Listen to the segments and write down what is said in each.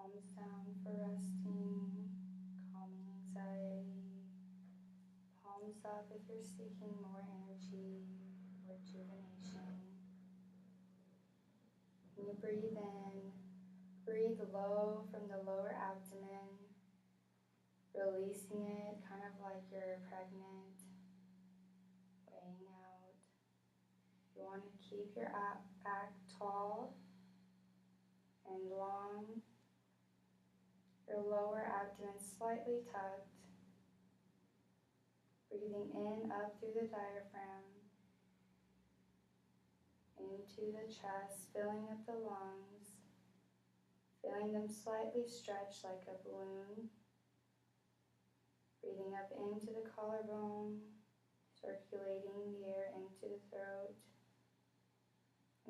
Palms down for resting, calming anxiety. Palms up if you're seeking more energy, rejuvenation. When you breathe in, breathe low from the lower abdomen, releasing it kind of like you're pregnant, weighing out. You want to keep your back tall and long, your lower abdomen slightly tucked, breathing in up through the diaphragm, into the chest, filling up the lungs, feeling them slightly stretch like a balloon, breathing up into the collarbone, circulating the air into the throat,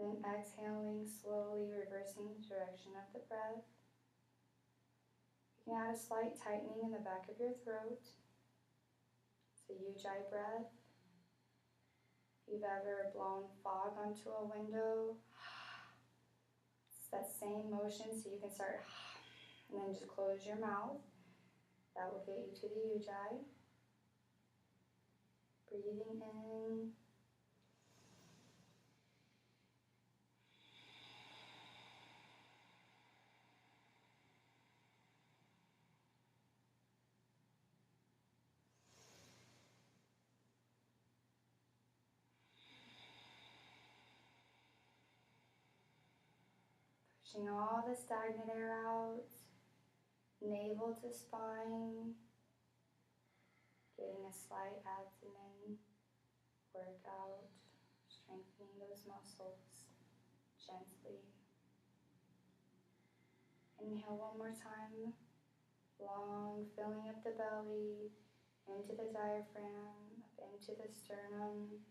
and then exhaling, slowly reversing the direction of the breath. You can add a slight tightening in the back of your throat. It's a Ujjayi breath. If you've ever blown fog onto a window, it's that same motion, so you can start and then just close your mouth. That will get you to the Ujjayi. Breathing in. Pushing all the stagnant air out, navel to spine, getting a slight abdomen workout, strengthening those muscles gently. Inhale one more time, long, filling up the belly, into the diaphragm, up into the sternum.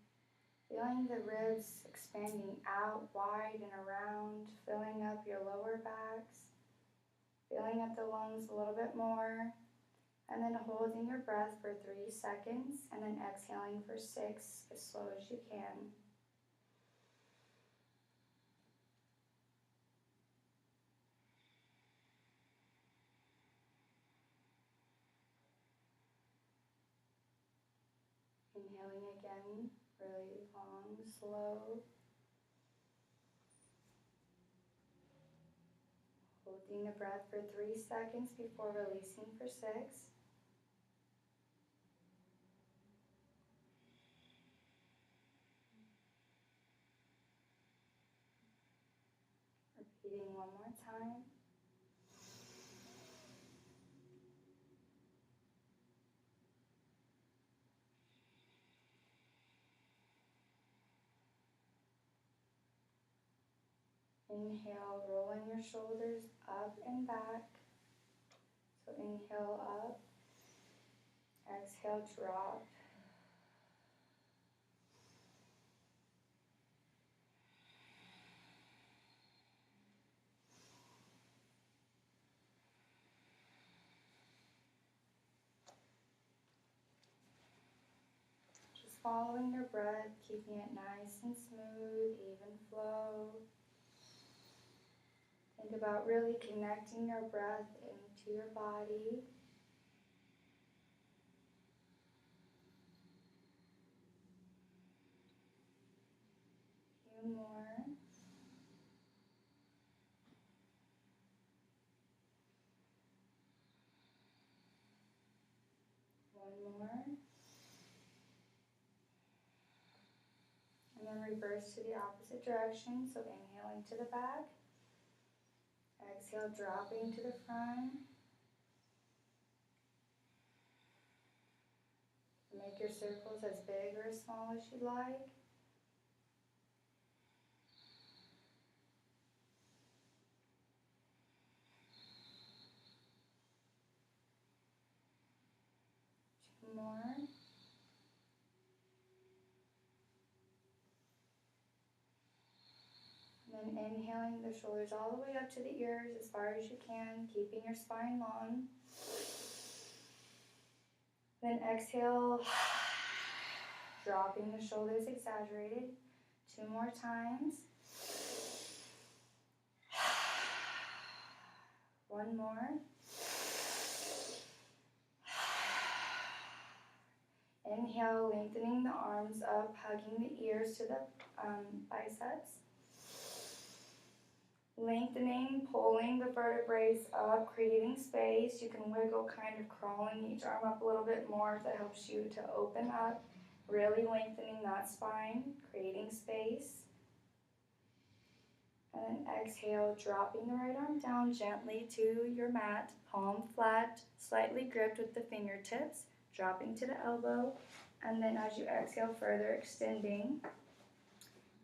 Feeling the ribs expanding out wide and around, filling up your lower backs, filling up the lungs a little bit more, and then holding your breath for 3 seconds, and then exhaling for 6 as slow as you can. Inhaling again, really long, slow. Holding the breath for 3 seconds before releasing for 6. Repeating one more time. Inhale, rolling your shoulders up and back. So inhale up, exhale, drop. Just following your breath, keeping it nice and smooth, even flow. Think about really connecting your breath into your body. A few more. One more. And then reverse to the opposite direction. So inhaling to the back. Exhale, dropping to the front. Make your circles as big or as small as you'd like. Two more. And then inhaling the shoulders all the way up to the ears as far as you can, keeping your spine long. Then exhale, dropping the shoulders exaggerated. 2 more times. 1 One more. Inhale, lengthening the arms up, hugging the ears to the biceps. Lengthening, pulling the vertebrae up, creating space. You can wiggle, kind of crawling each arm up a little bit more if that helps you to open up. Really lengthening that spine, creating space. And then exhale, dropping the right arm down gently to your mat, palm flat, slightly gripped with the fingertips, dropping to the elbow. And then as you exhale, further extending,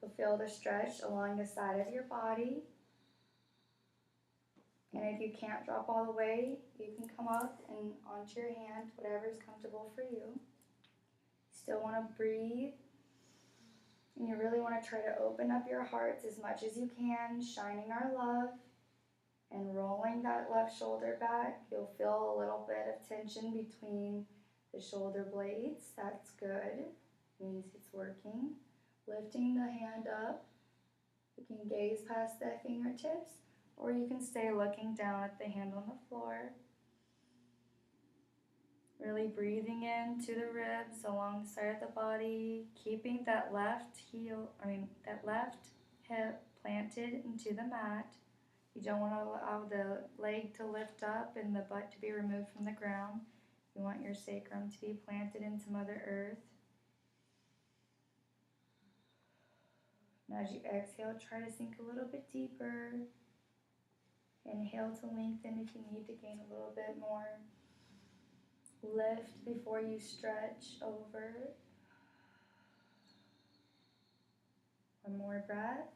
you'll feel the stretch along the side of your body. And if you can't drop all the way, you can come up and onto your hand, whatever is comfortable for you. Still want to breathe. And you really want to try to open up your hearts as much as you can, shining our love and rolling that left shoulder back. You'll feel a little bit of tension between the shoulder blades. That's good. Means it's working. Lifting the hand up. You can gaze past the fingertips, or you can stay looking down at the hand on the floor. Really breathing into the ribs along the side of the body, keeping that left hip planted into the mat. You don't want to allow the leg to lift up and the butt to be removed from the ground. You want your sacrum to be planted into Mother Earth. And as you exhale, try to sink a little bit deeper. Inhale to lengthen if you need to gain a little bit more. Lift before you stretch over. One more breath.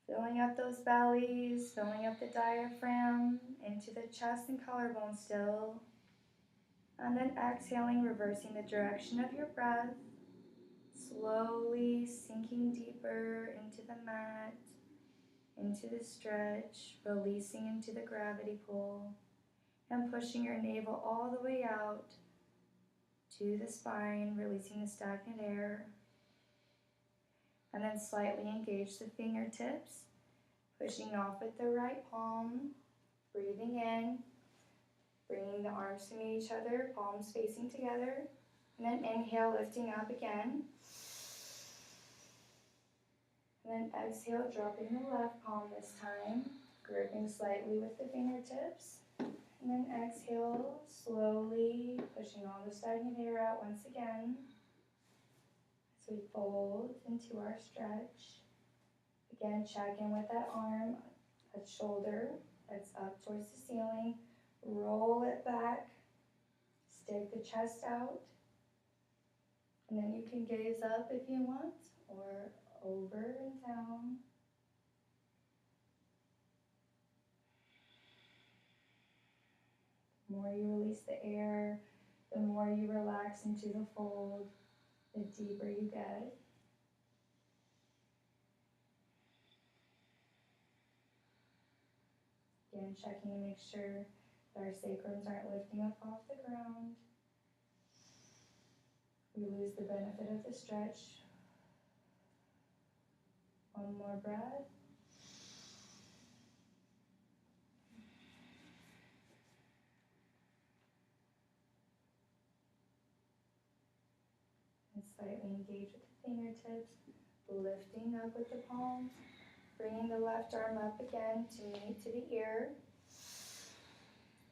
Filling up those bellies, filling up the diaphragm, into the chest and collarbone still. And then exhaling, reversing the direction of your breath. Slowly sinking deeper into the mat, into the stretch, releasing into the gravity pull, and pushing your navel all the way out to the spine, releasing the stagnant air. And then slightly engage the fingertips, pushing off with the right palm, breathing in, bringing the arms to meet each other, palms facing together. And then inhale, lifting up again. And then exhale, dropping the left palm this time, gripping slightly with the fingertips. And then exhale, slowly pushing all the stagnant air out once again. So we fold into our stretch. Again, check in with that arm, that shoulder that's up towards the ceiling. Roll it back, stick the chest out. And then you can gaze up if you want, or over and down. The more you release the air, the more you relax into the fold, the deeper you get. Again, checking to make sure that our sacrums aren't lifting up off the ground. We lose the benefit of the stretch. One more breath. And slightly engage with the fingertips, lifting up with the palms, bringing the left arm up again to meet to the ear.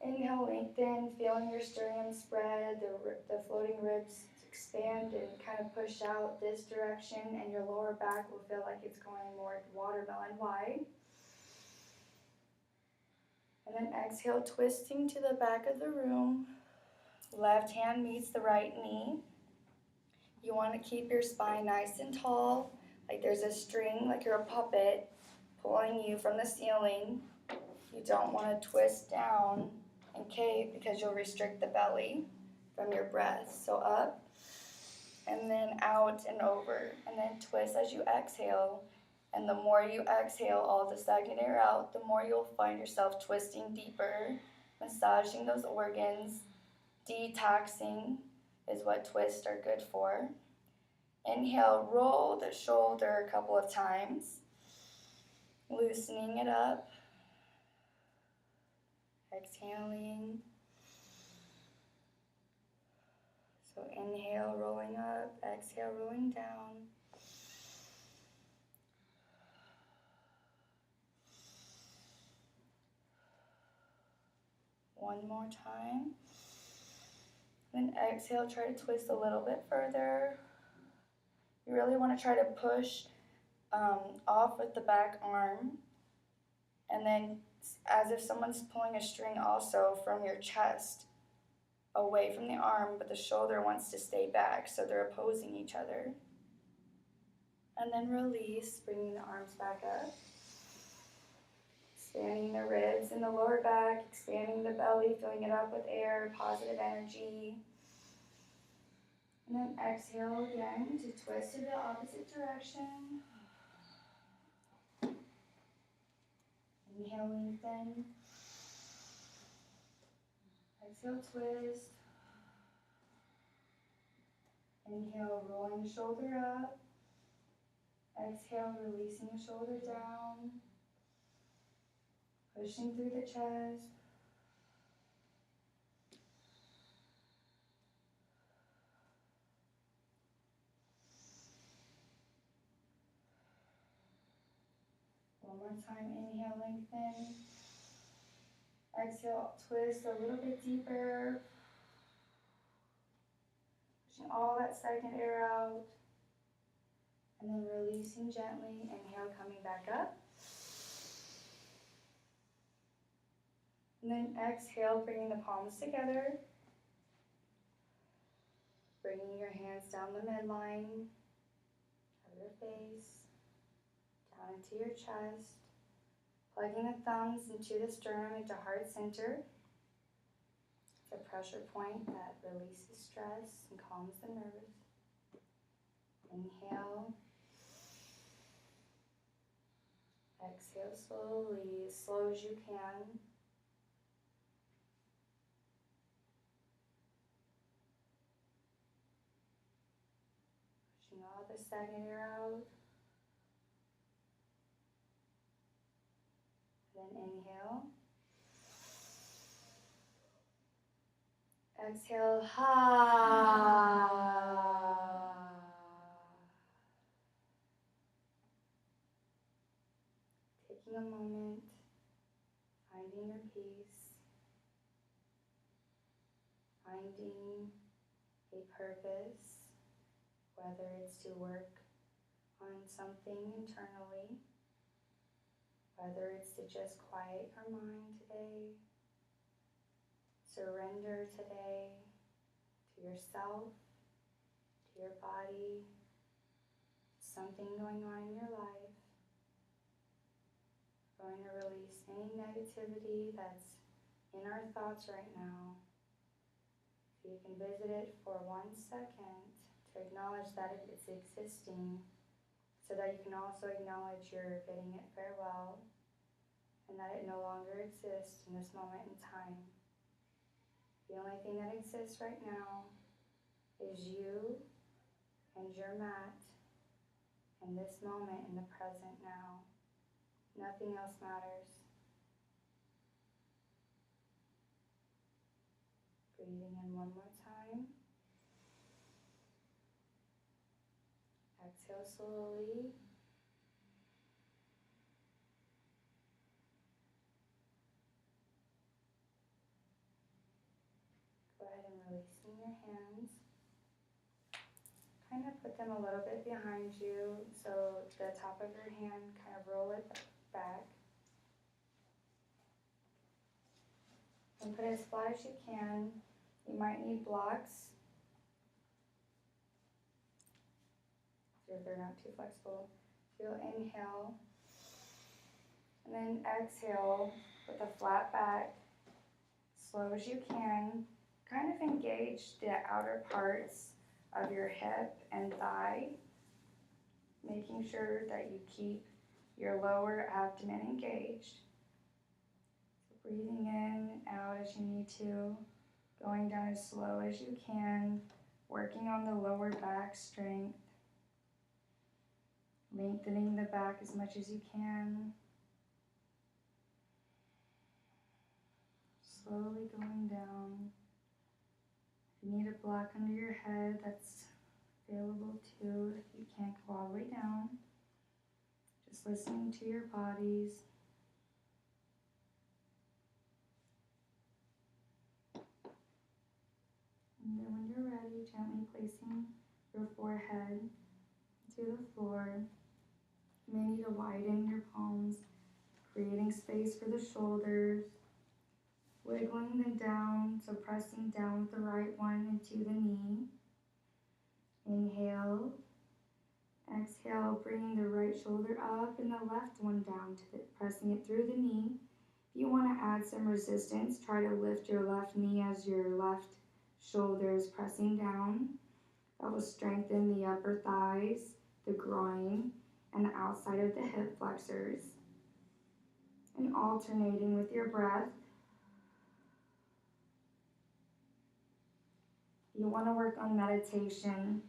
Inhale, lengthen, feeling your sternum spread, the floating ribs expand and kind of push out this direction, and your lower back will feel like it's going more watermelon wide. And then exhale, twisting to the back of the room. Left hand meets the right knee. You want to keep your spine nice and tall, like there's a string, like you're a puppet, pulling you from the ceiling. You don't want to twist down and cave because you'll restrict the belly from your breath. So up, and then out and over, and then twist as you exhale. And the more you exhale all the stagnant air out, the more you'll find yourself twisting deeper, massaging those organs. Detoxing is what twists are good for. Inhale, roll the shoulder a couple of times, loosening it up. Exhaling. So inhale, rolling up, exhale, rolling down. One more time. Then exhale, try to twist a little bit further. You really want to try to push off with the back arm, and then as if someone's pulling a string also from your chest away from the arm, but the shoulder wants to stay back, so they're opposing each other. And then release, bringing the arms back up. Expanding the ribs in the lower back, expanding the belly, filling it up with air, positive energy. And then exhale again to twist to the opposite direction. Inhale, lengthen. Exhale, twist. Inhale, rolling the shoulder up. Exhale, releasing the shoulder down. Pushing through the chest. One more time, inhale, lengthen. Exhale, twist a little bit deeper. Pushing all that stagnant air out. And then releasing gently. Inhale, coming back up. And then exhale, bringing the palms together. Bringing your hands down the midline of your face, down into your chest. Plugging the thumbs into the sternum, into heart center. It's a pressure point that releases stress and calms the nerves. Inhale. Exhale slowly, as slow as you can. Pushing all the stagnant air out. Then inhale. Exhale, Taking a moment, finding your peace, finding a purpose, whether it's to work on something internally, whether it's to just quiet your mind today, surrender today to yourself, to your body, something going on in your life. Going to release any negativity that's in our thoughts right now. If you can visit it for 1 second to acknowledge that it's existing, so that you can also acknowledge you're bidding it farewell and that it no longer exists in this moment in time. The only thing that exists right now is you and your mat in this moment, in the present now. Nothing else matters. Breathing in one more time. Exhale slowly. Go ahead and releasing your hands. Kind of put them a little bit behind you, so the top of your hand, kind of roll it back. And put it as flat as you can. You might need blocks if they're not too flexible. So you'll inhale, and then exhale with a flat back, slow as you can. Kind of engage the outer parts of your hip and thigh, making sure that you keep your lower abdomen engaged. So breathing in, out as you need to, going down as slow as you can, working on the lower back strength, lengthening the back as much as you can. slowly going down. If you need a block under your head, that's available too if you can't go all the way down. Just listening to your bodies. And then when you're ready, gently placing your forehead to the floor. You may need to widen your palms, creating space for the shoulders. Wiggling them down, so pressing down with the right one into the knee. Inhale. Exhale, bringing the right shoulder up and the left one down, pressing it through the knee. If you want to add some resistance, try to lift your left knee as your left shoulder is pressing down. That will strengthen the upper thighs, the groin, and the outside of the hip flexors. And alternating with your breath. You want to work on meditation.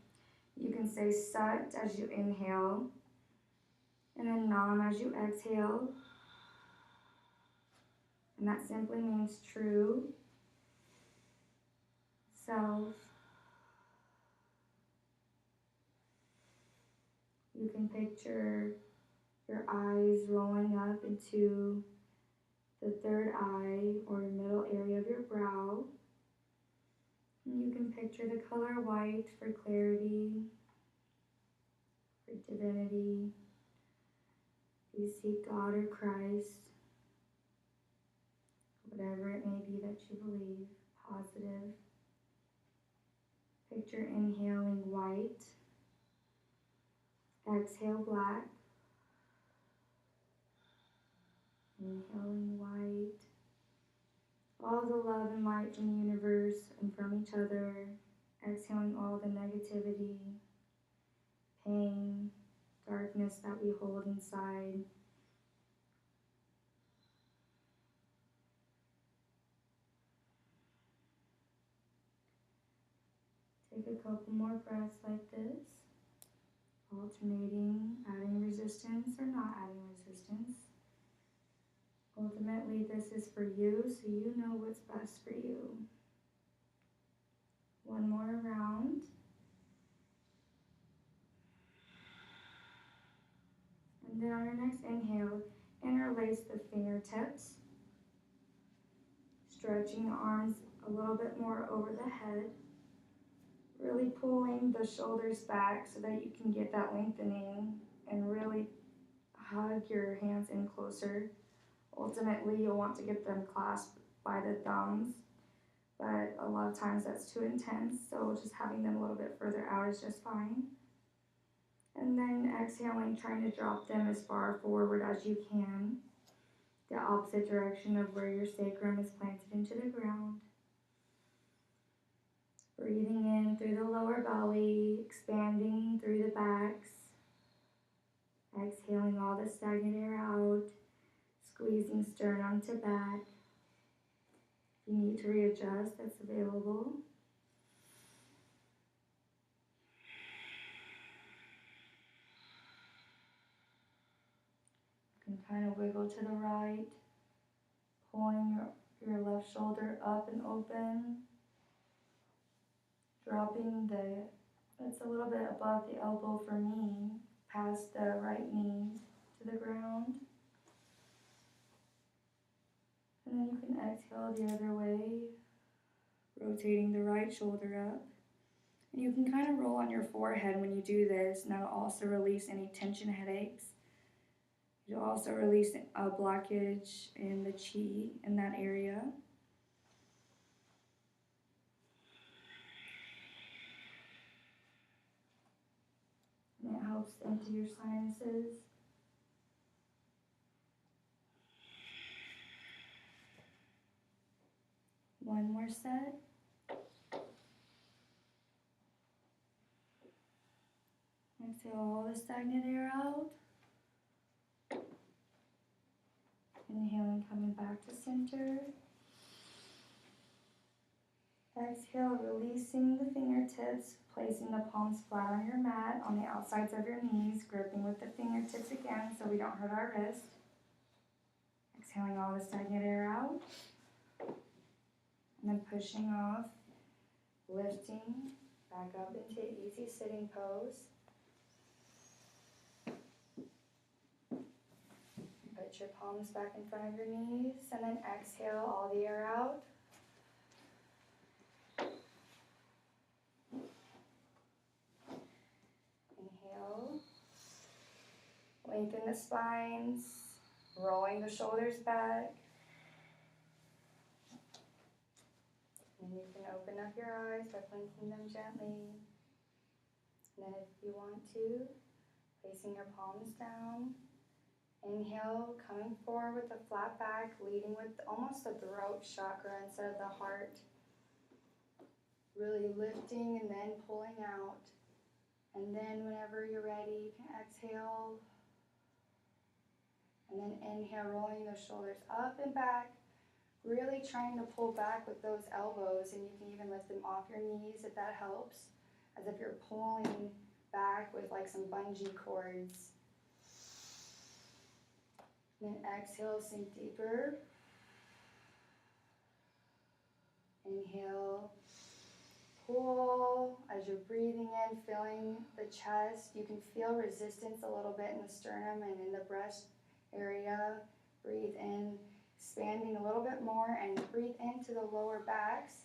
You can say Sat as you inhale, and then Nam as you exhale. And that simply means true, self. You can picture your eyes rolling up into the third eye or middle area of your brow. And you can picture the color white for clarity, for divinity. You seek God or Christ, whatever it may be that you believe, positive. Picture inhaling white, exhale black, inhaling white. All the love and light from the universe and from each other, exhaling all the negativity, pain, darkness that we hold inside. Take a couple more breaths like this, alternating, adding resistance or not adding resistance. Ultimately, this is for you, so you know what's best for you. One more round. And then on your next inhale, interlace the fingertips, stretching the arms a little bit more over the head, really pulling the shoulders back so that you can get that lengthening and really hug your hands in closer. Ultimately, you'll want to get them clasped by the thumbs, but a lot of times that's too intense, so just having them a little bit further out is just fine. And then exhaling, trying to drop them as far forward as you can, the opposite direction of where your sacrum is planted into the ground. Breathing in through the lower belly, expanding through the backs. Exhaling all the stagnant air out, squeezing sternum to back. If you need to readjust, that's available. You can kind of wiggle to the right, pulling your left shoulder up and open, dropping it's a little bit above the elbow for me, past the right knee to the ground. And then you can exhale the other way, rotating the right shoulder up. And you can kind of roll on your forehead when you do this, and that'll also release any tension headaches. You'll also release a blockage in the chi in that area. And it helps empty your sinuses. One more set. Exhale all the stagnant air out. Inhaling, coming back to center. Exhale, releasing the fingertips, placing the palms flat on your mat, on the outsides of your knees, gripping with the fingertips again so we don't hurt our wrist. Exhaling all the stagnant air out. And then pushing off, lifting back up into easy sitting pose. Put your palms back in front of your knees and then exhale all the air out. Inhale. Lengthen the spines, rolling the shoulders back. And you can open up your eyes by blinking them gently. And then if you want to, placing your palms down. Inhale, coming forward with a flat back, leading with almost the throat chakra instead of the heart. Really lifting and then pulling out. And then whenever you're ready, you can exhale. And then inhale, rolling those shoulders up and back. Really trying to pull back with those elbows, and you can even lift them off your knees if that helps. As if you're pulling back with like some bungee cords. Then exhale, sink deeper. Inhale, pull. As you're breathing in, filling the chest, you can feel resistance a little bit in the sternum and in the breast area. Breathe in, expanding a little bit more, and breathe into the lower backs.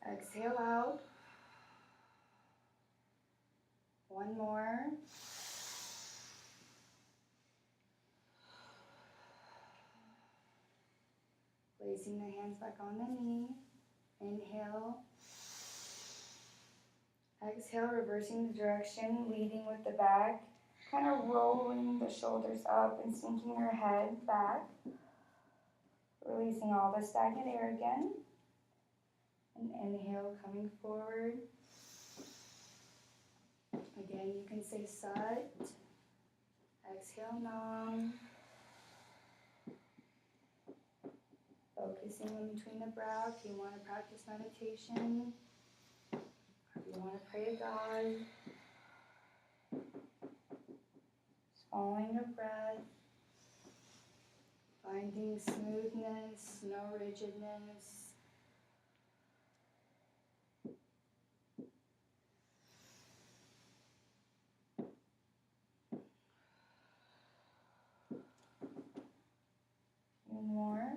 Exhale out. One more. Placing the hands back on the knee. Inhale. Exhale, reversing the direction, leading with the back. Kind of rolling the shoulders up and sinking your head back. Releasing all the stagnant air again. And inhale, coming forward. Again, you can say Sat. Exhale, Nam. Focusing in between the brow if you want to practice meditation. If you want to pray to God. Just following your breath. Finding smoothness, no rigidness. One more.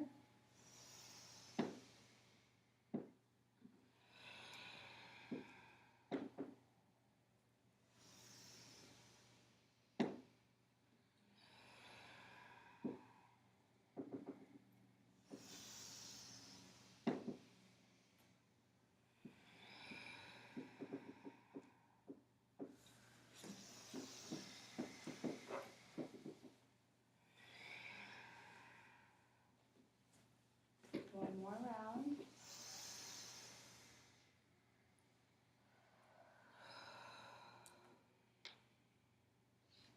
One more round.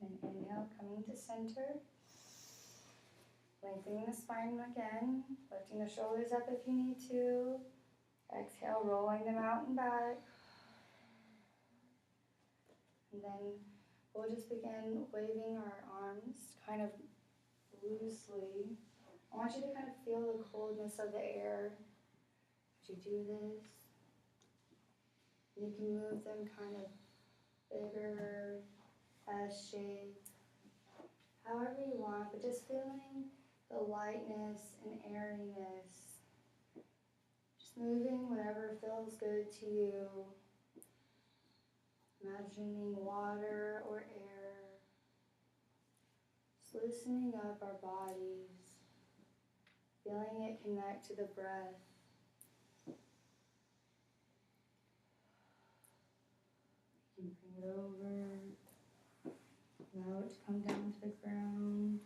And inhale, coming to center. Lengthening the spine again. Lifting the shoulders up if you need to. Exhale, rolling them out and back. And then we'll just begin waving our arms kind of loosely. I want you to kind of feel the coldness of the air as you do this. You can move them kind of bigger, S shape, however you want, but just feeling the lightness and airiness. Just moving whatever feels good to you. Imagining water or air. Just loosening up our bodies. Feeling it connect to the breath. You can bring it over. Allow it to come down to the ground.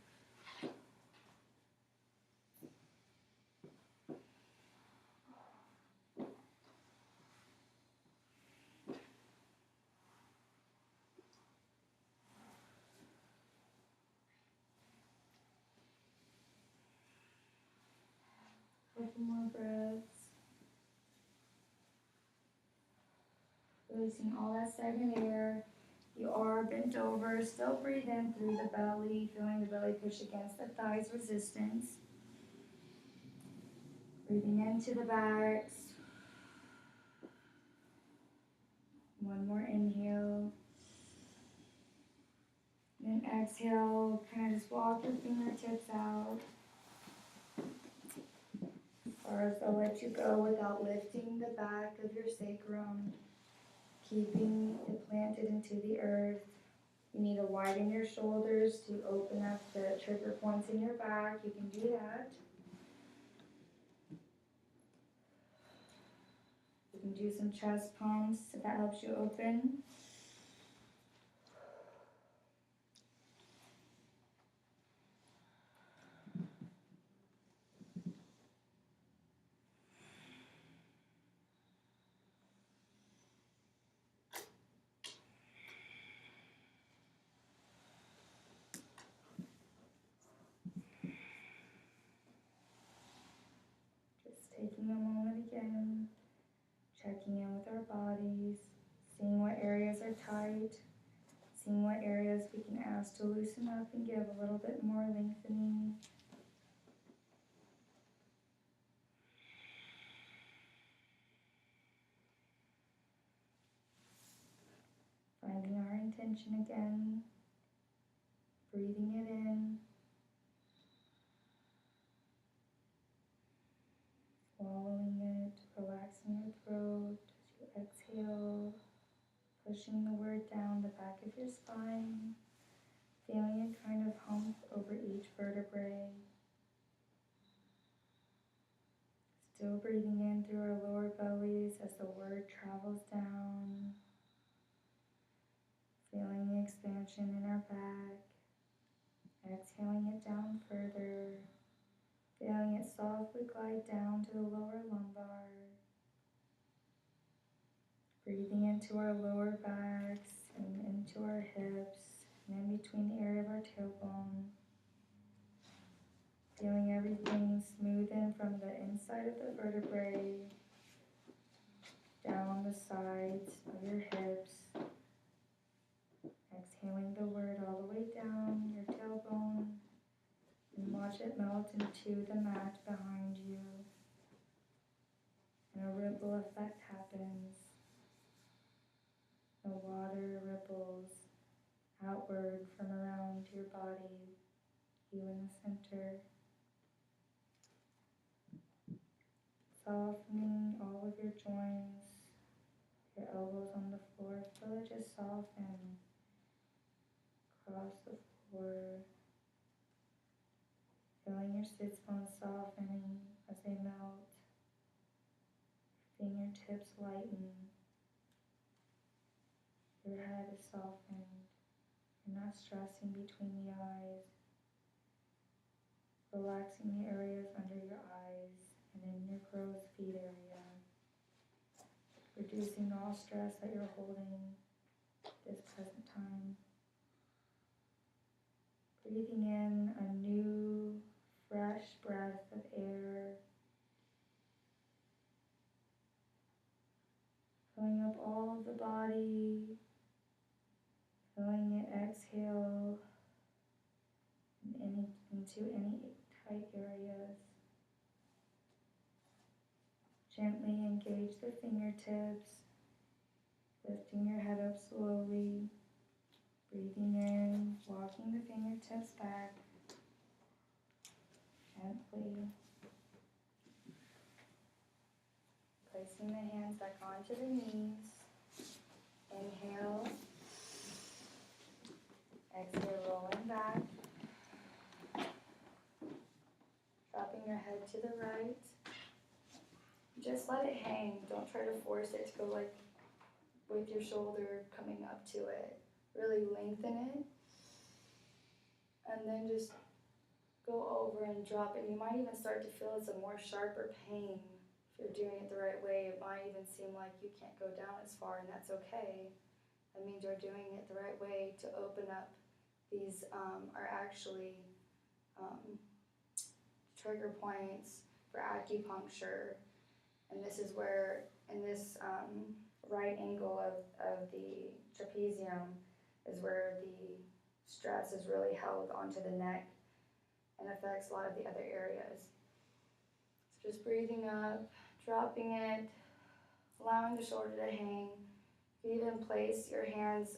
Couple more breaths. Releasing all that stagnant air. You are bent over. Still breathe in through the belly, feeling the belly push against the thighs, resistance. Breathing into the backs. One more inhale. Then exhale, kind of just walk your fingertips out. Or they'll let you go without lifting the back of your sacrum, keeping it planted into the earth. You need to widen your shoulders to open up the trigger points in your back. You can do that. You can do some chest pumps if that helps you open. Taking a moment again, checking in with our bodies, seeing what areas are tight, seeing what areas we can ask to loosen up and give a little bit more lengthening. Finding our intention again, breathing it in, swallowing it, relaxing your throat as you exhale, pushing the word down the back of your spine, feeling it kind of hump over each vertebrae. Still breathing in through our lower bellies as the word travels down, feeling the expansion in our back, exhaling it down further, feeling it softly glide down to the lower lumbar, breathing into our lower backs and into our hips and in between the area of our tailbone, feeling everything smoothen from the inside of the vertebrae down the sides of your hips. Exhaling the word all the way down your tailbone and watch it melt into the mat behind you. And a ripple effect happens. The water ripples outward from around your body, you in the center. Softening all of your joints, your elbows on the floor, feel it just soften across the floor. Feeling your sits bones softening as they melt. Fingertips lighten. Your head is softened. You're not stressing between the eyes. Relaxing the areas under your eyes and in your crow's feet area. Reducing all stress that you're holding this present time. Breathing in a new, fresh breath of air. Filling up all of the body. Filling it, exhale into any tight areas. Gently engage the fingertips, lifting your head up slowly, breathing in, walking the fingertips back, gently. Placing the hands back onto the knees. Inhale. Exhale, rolling back. Dropping your head to the right. Just let it hang. Don't try to force it to go like with your shoulder coming up to it. Really lengthen it. And then just go over and drop it. You might even start to feel it's a more sharper pain. If you're doing it the right way, it might even seem like you can't go down as far, and that's okay. That means you're doing it the right way to open up. These are actually trigger points for acupuncture. And this is where, in this right angle of the trapezium, is where the stress is really held onto the neck and affects a lot of the other areas. Just breathing up, dropping it, allowing the shoulder to hang. You can even place your hands,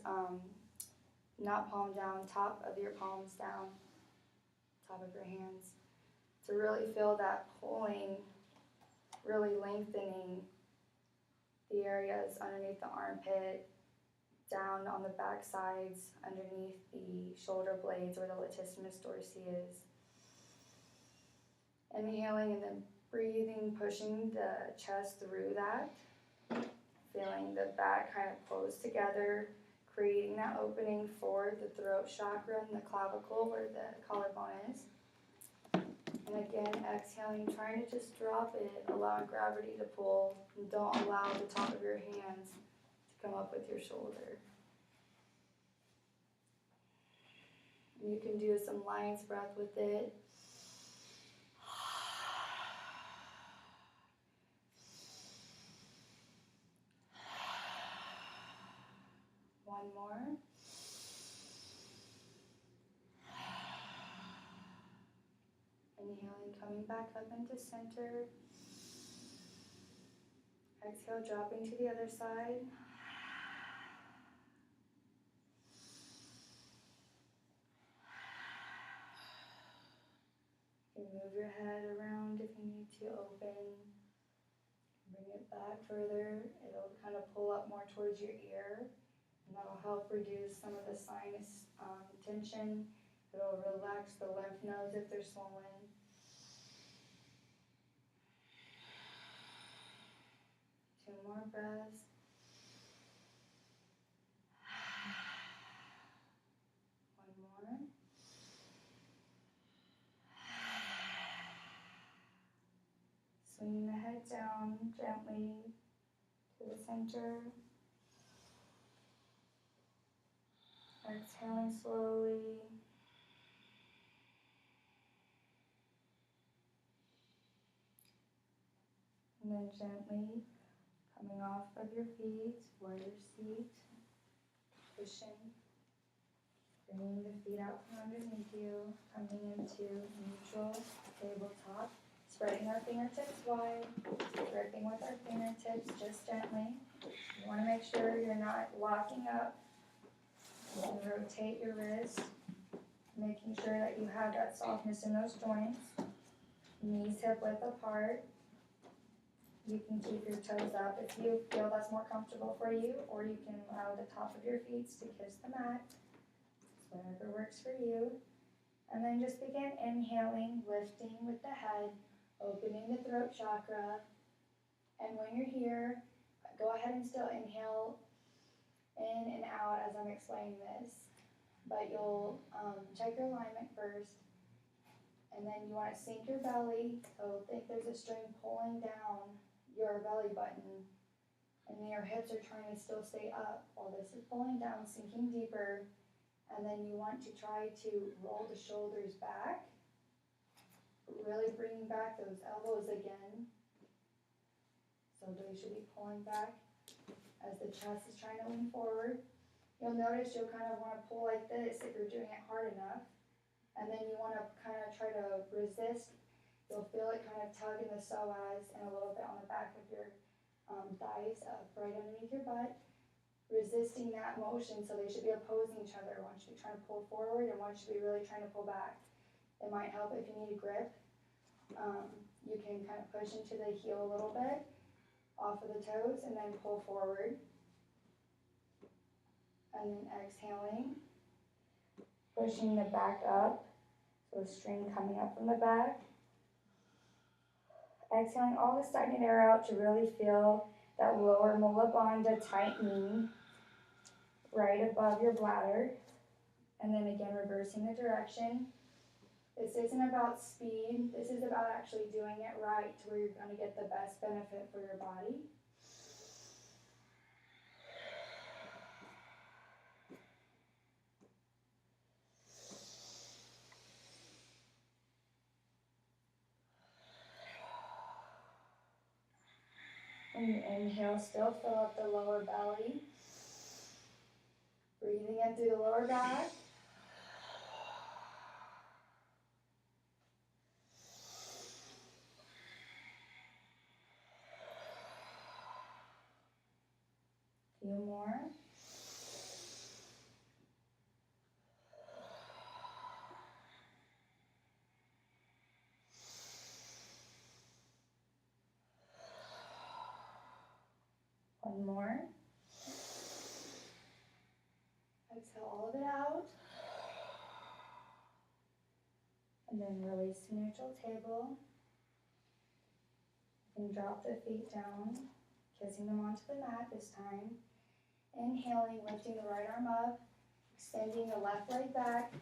not palm down, top of your palms down, top of your hands, to really feel that pulling, really lengthening the areas underneath the armpit, down on the back sides, underneath the shoulder blades where the latissimus dorsi is. Inhaling and then breathing, pushing the chest through that, feeling the back kind of close together, creating that opening for the throat chakra and the clavicle where the collarbone is. And again, exhaling, trying to just drop it, allowing gravity to pull, and don't allow the top of your hands to come up with your shoulder. And you can do some lion's breath with it. One more. Inhaling, coming back up into center. Exhale, dropping to the other side. You move your head around if you need to, open. Bring it back further. It'll kind of pull up more towards your ear. And that'll help reduce some of the sinus tension. It'll relax the lymph nodes if they're swollen. Two more breaths. One more. Swinging the head down gently to the center. Exhaling slowly. And then gently coming off of your feet, warrior seat, pushing, bringing the feet out from underneath you, coming into neutral tabletop, spreading our fingertips wide, gripping with our fingertips just gently. You want to make sure you're not locking up. You can rotate your wrist, making sure that you have that softness in those joints. Knees hip width apart. You can keep your toes up if you feel that's more comfortable for you, or you can allow the top of your feet to kiss the mat. It's whatever works for you. And then just begin inhaling, lifting with the head, opening the throat chakra. And when you're here, go ahead and still inhale in and out as I'm explaining this. But you'll check your alignment first. And then you want to sink your belly. So think there's a string pulling down your belly button. And then your hips are trying to still stay up while this is pulling down, sinking deeper. And then you want to try to roll the shoulders back. Really bringing back those elbows again. So they should be pulling back as the chest is trying to lean forward. You'll notice you'll kind of want to pull like this if you're doing it hard enough. And then you want to kind of try to resist. You'll feel it kind of tug in the psoas and a little bit on the back of your thighs, right underneath your butt. Resisting that motion, so they should be opposing each other. One should be trying to pull forward and one should be really trying to pull back. It might help if you need a grip. You can kind of push into the heel a little bit, off of the toes, and then pull forward. And then exhaling, pushing the back up, so the string coming up from the back. Exhaling all the stagnant air out to really feel that lower mula bandha tightening right above your bladder. And then again, reversing the direction. This isn't about speed. This is about actually doing it right to where you're going to get the best benefit for your body. When you inhale, still fill up the lower belly. Breathing in through the lower back. few more. One more. Exhale all of it out. And then release to neutral table. And drop the feet down, kissing them onto the mat this time. Inhaling, lifting the right arm up, extending the left leg back.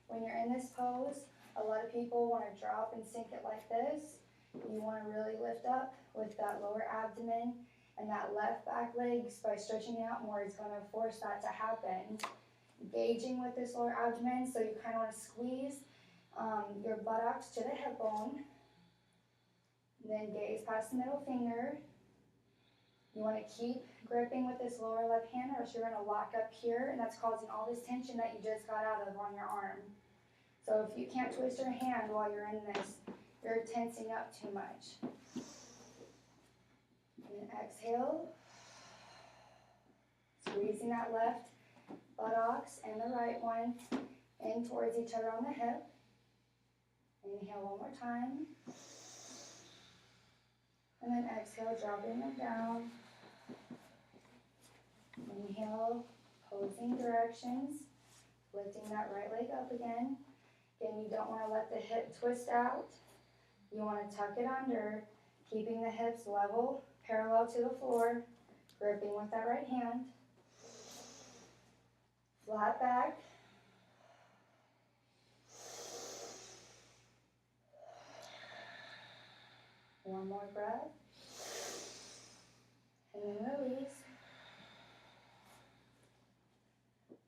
When you're in this pose, a lot of people want to drop and sink it like this. You want to really lift up with that lower abdomen, and that left back leg, by stretching it out more, is going to force that to happen. Engaging with this lower abdomen, so you kind of want to squeeze your buttocks to the hip bone. Then gaze past the middle finger. You want to keep gripping with this lower left hand, or else you're going to lock up here, and that's causing all this tension that you just got out of on your arm. So if you can't twist your hand while you're in this, you're tensing up too much. And then exhale. Squeezing that left buttocks and the right one in towards each other on the hip. Inhale one more time. And then exhale, dropping them down. Inhale, opposing directions. Lifting that right leg up again. Again, you don't want to let the hip twist out. You want to tuck it under, keeping the hips level, parallel to the floor, gripping with that right hand. Flat back. One more breath. And then release.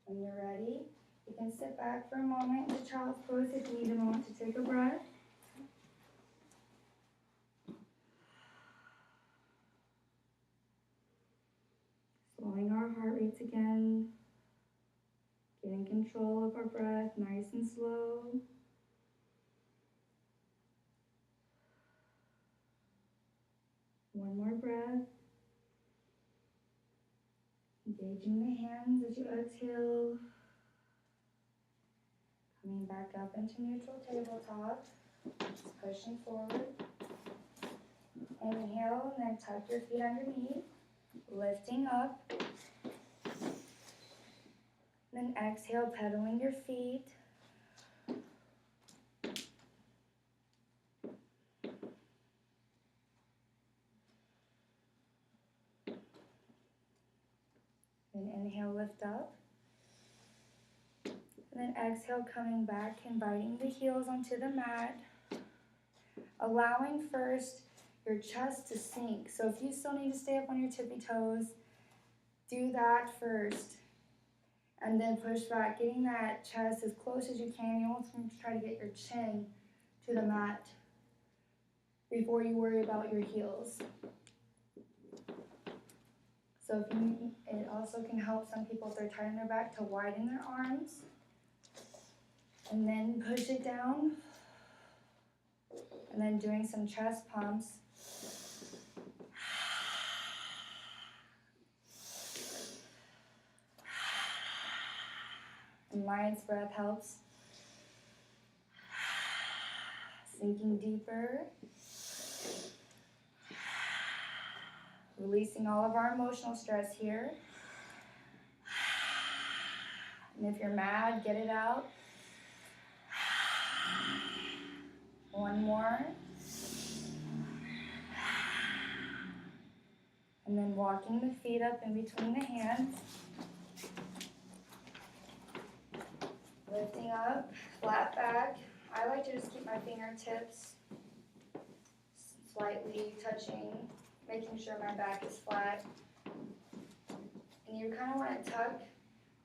When you're ready, you can sit back for a moment to child's pose if you need a moment to take a breath. Slowing our heart rates again. Getting control of our breath, nice and slow. One more breath. Engaging the hands as you exhale. Coming back up into neutral tabletop. Just pushing forward. Inhale, and then tuck your feet underneath. Lifting up. Then exhale, pedaling your feet. Then inhale, lift up. And then exhale, coming back, inviting the heels onto the mat. Allowing first your chest to sink. So if you still need to stay up on your tippy toes, do that first. And then push back, getting that chest as close as you can. You almost want to try to get your chin to the mat before you worry about your heels. So if you, it also can help some people if they're tight in their back to widen their arms. And then push it down. And then doing some chest pumps. And lion's breath helps. Sinking deeper. Releasing all of our emotional stress here. And if you're mad, get it out. One more. And then walking the feet up in between the hands. Lifting up, flat back. I like to just keep my fingertips slightly touching, making sure my back is flat. And you kind of want to tuck,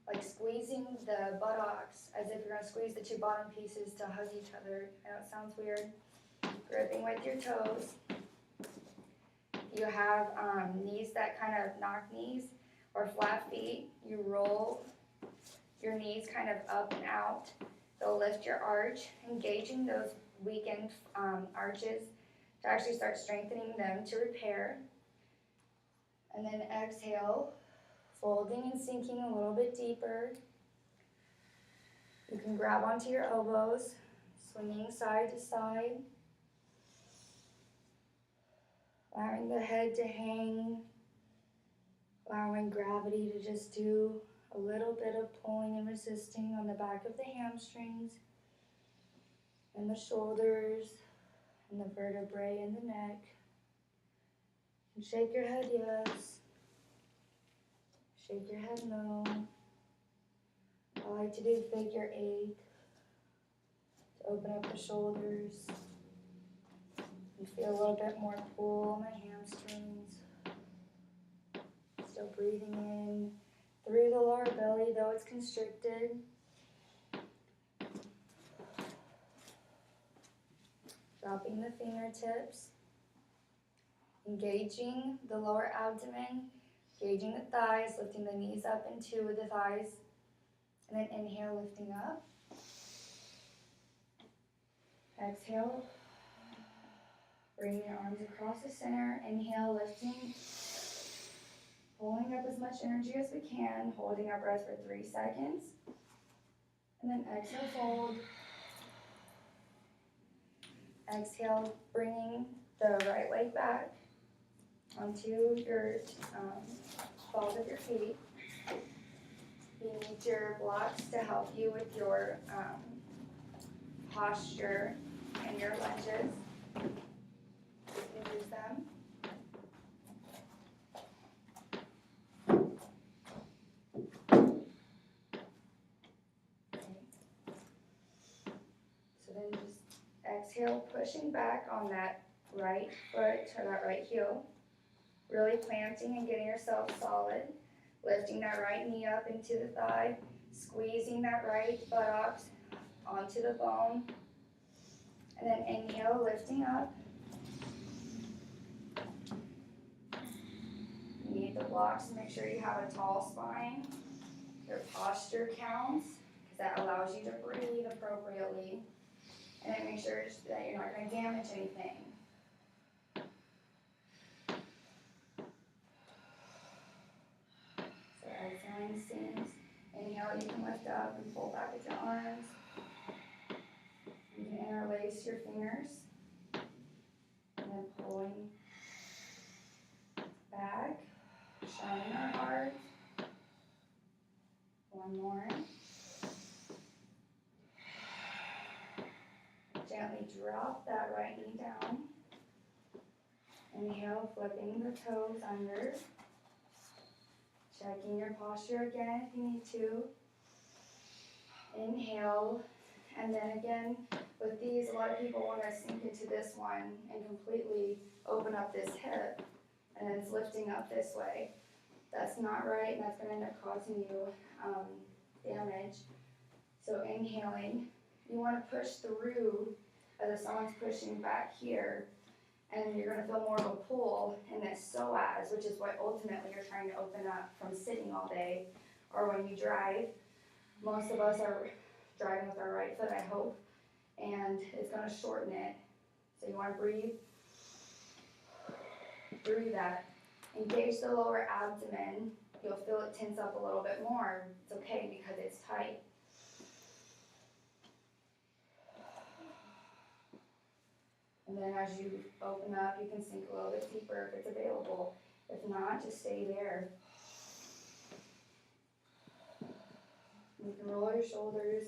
like squeezing the buttocks as if you're going to squeeze the two bottom pieces to hug each other. I know it sounds weird. Gripping with your toes. You have knees that kind of knock knees or flat feet. You roll your knees kind of up and out. They'll lift your arch, engaging those weakened arches to actually start strengthening them to repair. And then exhale, folding and sinking a little bit deeper. You can grab onto your elbows, swinging side to side, allowing the head to hang, allowing gravity to just do a little bit of pulling and resisting on the back of the hamstrings and the shoulders and the vertebrae in the neck. And shake your head yes, shake your head no. I like to do figure 8 to open up the shoulders and feel a little bit more pull on my hamstrings. Still breathing in through the lower belly, though it's constricted. Dropping the fingertips, engaging the lower abdomen, engaging the thighs, lifting the knees up into the thighs, and then inhale, lifting up. Exhale, bringing your arms across the center. Inhale, lifting, pulling up as much energy as we can, holding our breath for 3 seconds. And then exhale, fold. Exhale, bringing the right leg back onto your balls of your feet. You need your blocks to help you with your posture and your lunges. You can use them. Okay. So then just exhale, pushing back on that right foot or that right heel. Really planting and getting yourself solid. Lifting that right knee up into the thigh. Squeezing that right buttocks onto the bone. And then inhale, lifting up. You need the blocks to make sure you have a tall spine. Your posture counts because that allows you to breathe appropriately. And then make sure that you're not going to damage anything. So exhaling seams. Inhale, you can lift up and pull back with your arms. You can interlace your fingers. And then pulling back. Shining our heart. One more. Gently drop that right knee down. Inhale, flipping the toes under. Checking your posture again if you need to. Inhale, and then again, with these, a lot of people want to sink into this one and completely open up this hip, and then it's lifting up this way. That's not right, and that's going to end up causing you damage. So inhaling, you want to push through as if someone's pushing back here, and you're going to feel more of a pull in this psoas, which is what ultimately you're trying to open up from sitting all day, or when you drive. Most of us are driving with our right foot, I hope, and it's going to shorten it. So you want to breathe through that. Engage the lower abdomen. You'll feel it tense up a little bit more. It's okay because it's tight. And then as you open up, you can sink a little bit deeper if it's available. If not, just stay there. You can roll your shoulders.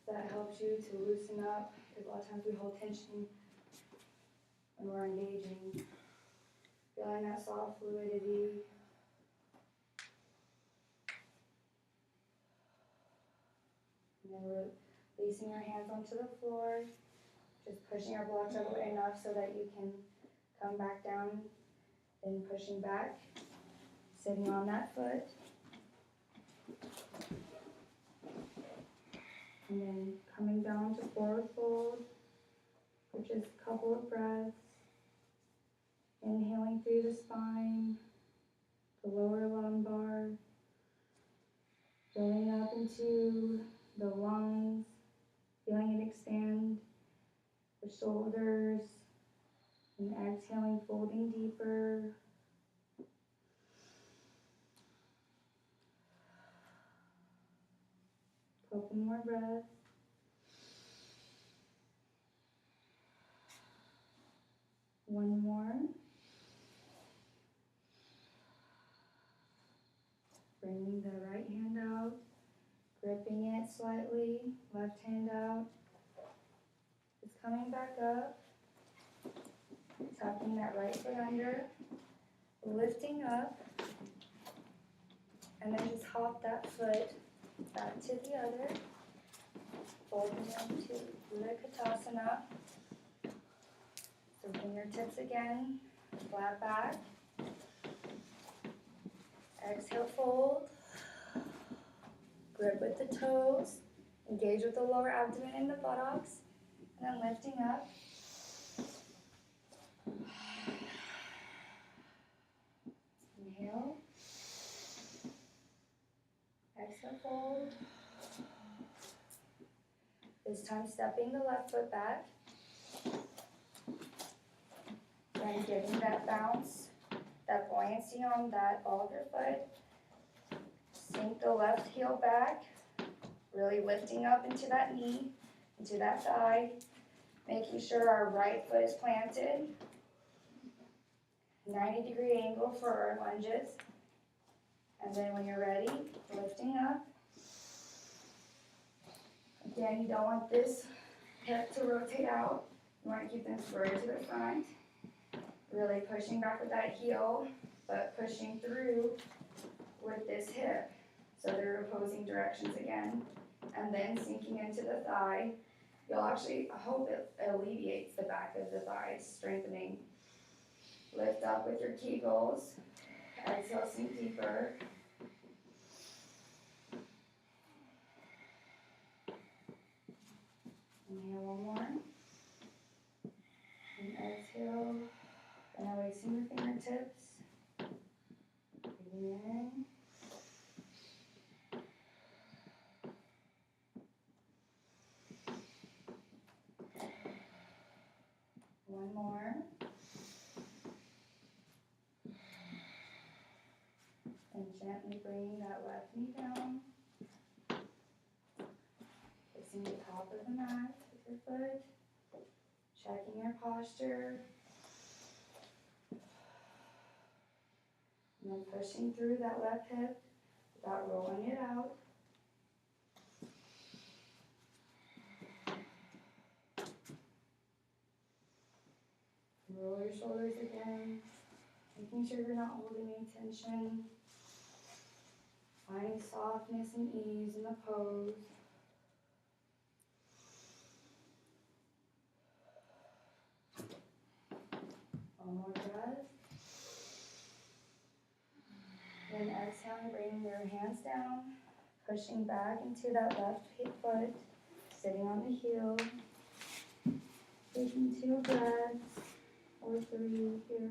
That helps you to loosen up, because a lot of times we hold tension when we're engaging. Feeling that soft fluidity. And then we're releasing your hands onto the floor. Just pushing your blocks out of the way enough so that you can come back down, then pushing back, sitting on that foot. And then coming down to forward fold for just a couple of breaths. Inhaling through the spine, the lower lumbar, filling up into the lungs, feeling it expand, the shoulders, and exhaling, folding deeper. Couple more breaths. One more. Bringing the right hand out, gripping it slightly, left hand out. It's coming back up, tucking that right foot under, lifting up, and then just hop that foot back to the other, folding into Utkatasana. So fingertips again, flat back. Exhale, fold. Grip with the toes. Engage with the lower abdomen and the buttocks. And then lifting up. Inhale. Exhale, fold. This time stepping the left foot back. Then getting that bounce, that buoyancy on that ball of your foot. Sink the left heel back, really lifting up into that knee, into that thigh, making sure our right foot is planted. 90-degree angle for our lunges. And then when you're ready, lifting up. Again, you don't want this hip to rotate out. You want to keep them square to the front. Really pushing back with that heel, but pushing through with this hip. So they're opposing directions again. And then sinking into the thigh. You'll actually, I hope it alleviates the back of the thighs, strengthening. Lift up with your Kegels. Exhale, sink deeper. Inhale one more. And exhale. And releasing the fingertips. Breathing in. One more. And gently bringing that left knee down. Fixing the top of the mat with your foot. Checking your posture. And then pushing through that left hip without rolling it out. Roll your shoulders again, making sure you're not holding any tension. Finding softness and ease in the pose. One more breath. Then exhaling, bringing your hands down, pushing back into that left foot, sitting on the heel. Taking 2 breaths. Or 3 here.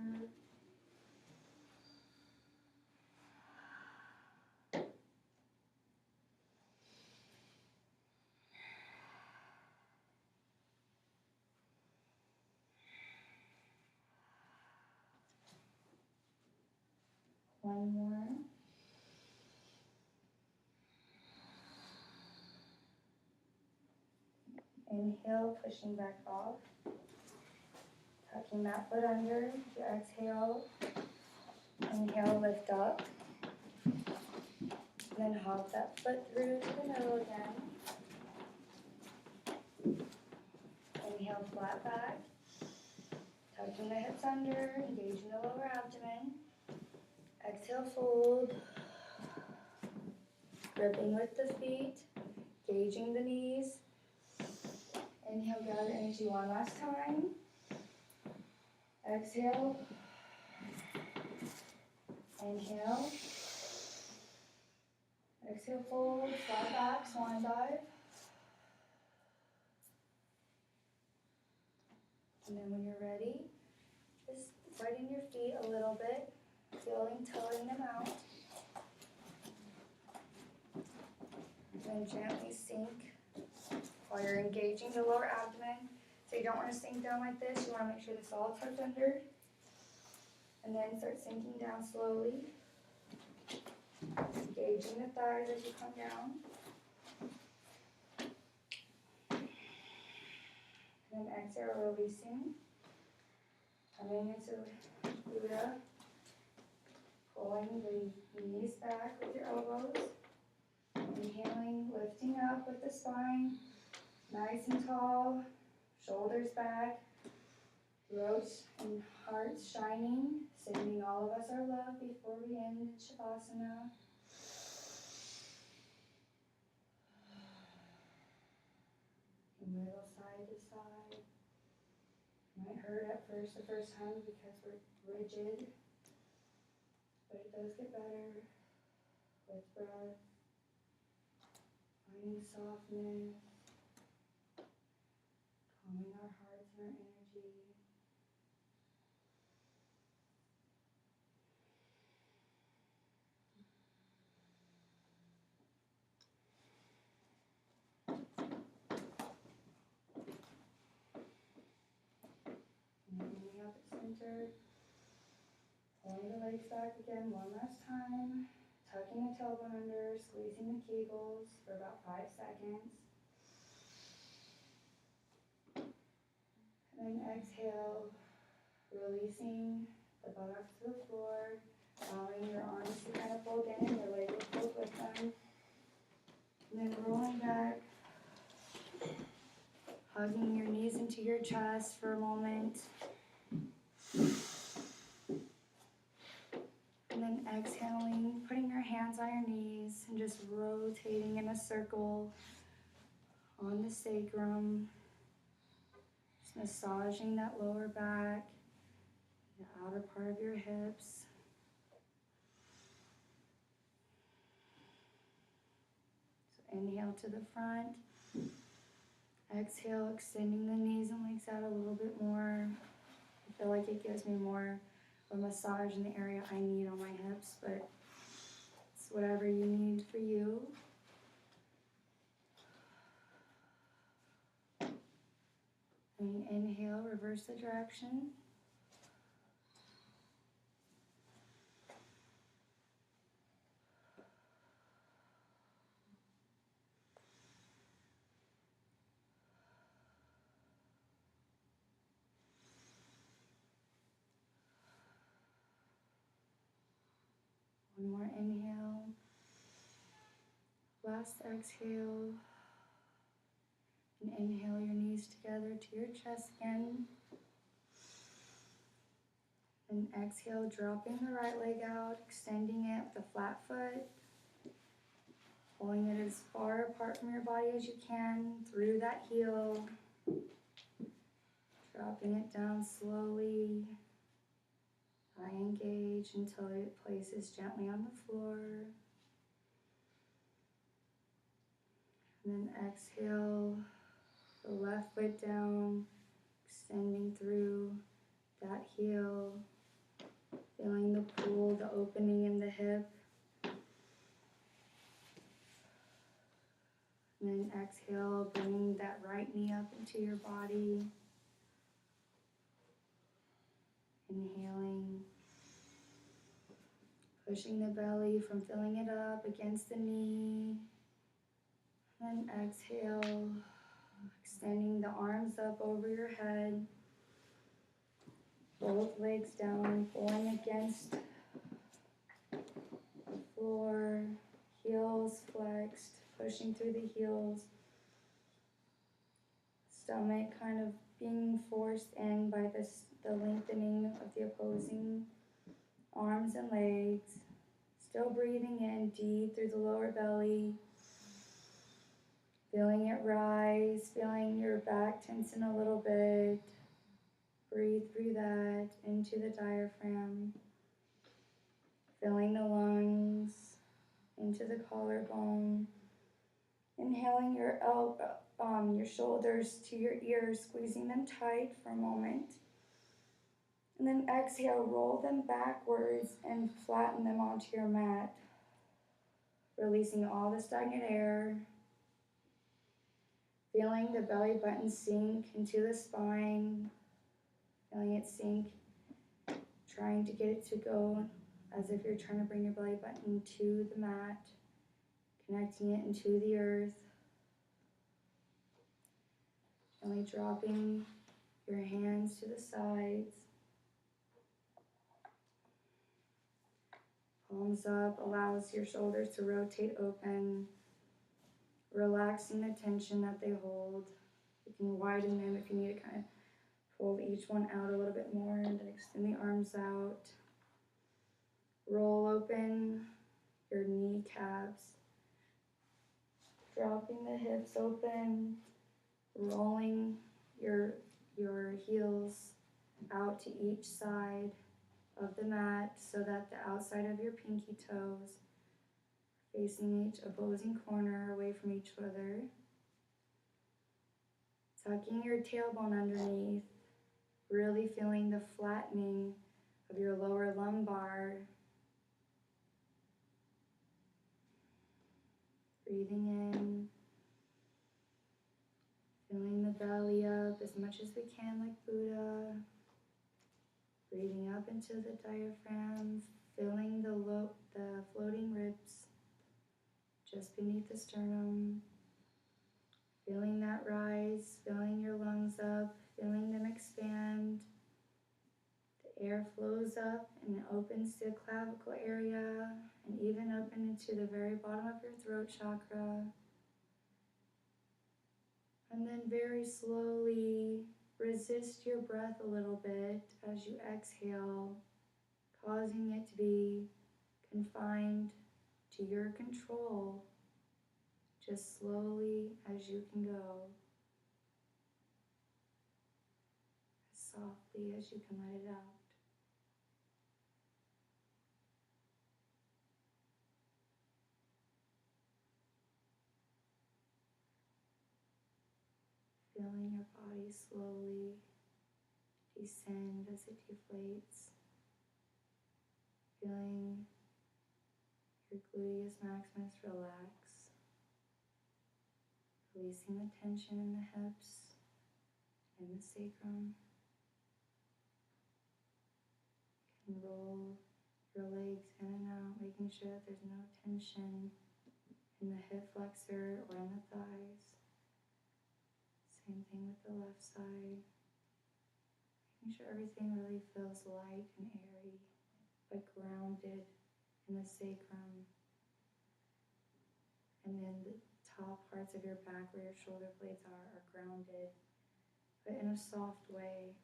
One more. Inhale, pushing back off. Tucking that foot under. You exhale. Inhale, lift up. Then hop that foot through to the middle again. Inhale, flat back. Tucking the hips under, engaging the lower abdomen. Exhale, fold. Gripping with the feet, gauging the knees. Inhale, gather energy one last time. Exhale. Inhale. Exhale, fold, flat back, swan dive. And then when you're ready, just widen your feet a little bit, feeling toeing them out. And then gently sink while you're engaging the lower abdomen. So you don't want to sink down like this. You want to make sure this all tucked under. And then start sinking down slowly. Engaging the thighs as you come down. exhale, releasing. Coming into Buddha. Pulling the knees back with your elbows. Inhaling, lifting up with the spine. Nice and tall. Shoulders back. Throat and heart shining. Sending all of us our love before we end Shavasana. Wiggle side to side. Might hurt at first, the first time because we're rigid, but it does get better with breath, finding softness, calming our hearts and our energy. Inhaling up at center. Pulling the legs back again one last time. Tucking the tailbone under, squeezing the kegels for about 5 seconds. And then exhale, releasing the buttocks to the floor, allowing your arms to kind of fold in and your legs will fold with them. And then rolling back, hugging your knees into your chest for a moment. And then exhaling, putting your hands on your knees and just rotating in a circle on the sacrum. Just massaging that lower back, the outer part of your hips. So inhale to the front. Exhale, extending the knees and legs out a little bit more. I feel like it gives me more of a massage in the area I need on my hips, but it's whatever you need for you. And inhale, reverse the direction. One more inhale. Last exhale. And inhale your knees together to your chest again. And exhale, dropping the right leg out, extending it with a flat foot. Pulling it as far apart from your body as you can through that heel. Dropping it down slowly. I engage until it places gently on the floor. And then exhale, the left foot down, extending through that heel, feeling the pull, the opening in the hip. And then exhale, bringing that right knee up into your body. Inhaling, pushing the belly from filling it up against the knee. And exhale, extending the arms up over your head. Both legs down, pulling against the floor. Heels flexed, pushing through the heels. Stomach kind of being forced in by the lengthening of the opposing arms and legs. Still breathing in deep through the lower belly. Feeling it rise, feeling your back tension a little bit. Breathe through that into the diaphragm. Filling the lungs into the collarbone. Inhaling your your shoulders to your ears, squeezing them tight for a moment. And then exhale, roll them backwards and flatten them onto your mat. Releasing all the stagnant air. Feeling the belly button sink into the spine. Feeling it sink. Trying to get it to go as if you're trying to bring your belly button to the mat. Connecting it into the earth. Gently dropping your hands to the sides. Palms up allows your shoulders to rotate open, relaxing the tension that they hold. You can widen them if you need to kind of fold each one out a little bit more, and then extend the arms out. Roll open your kneecaps, dropping the hips open, rolling your heels out to each side of the mat so that the outside of your pinky toes facing each opposing corner away from each other. Tucking your tailbone underneath, really feeling the flattening of your lower lumbar. Breathing in, filling the belly up as much as we can like Buddha. Breathing up into the diaphragm, filling the floating ribs just beneath the sternum. Feeling that rise, filling your lungs up, feeling them expand. The air flows up and opens the clavicle area and even open into the very bottom of your throat chakra. And then very slowly resist your breath a little bit as you exhale, causing it to be confined to your control, just slowly as you can go, as softly as you can let it out. Feeling your body slowly descend as it deflates. Feeling your gluteus maximus relax. Releasing the tension in the hips and the sacrum. You can roll your legs in and out, making sure that there's no tension in the hip flexor or in the thighs. Same thing with the left side. Making sure everything really feels light and airy, but grounded in the sacrum. And then the top parts of your back where your shoulder blades are grounded, but in a soft way.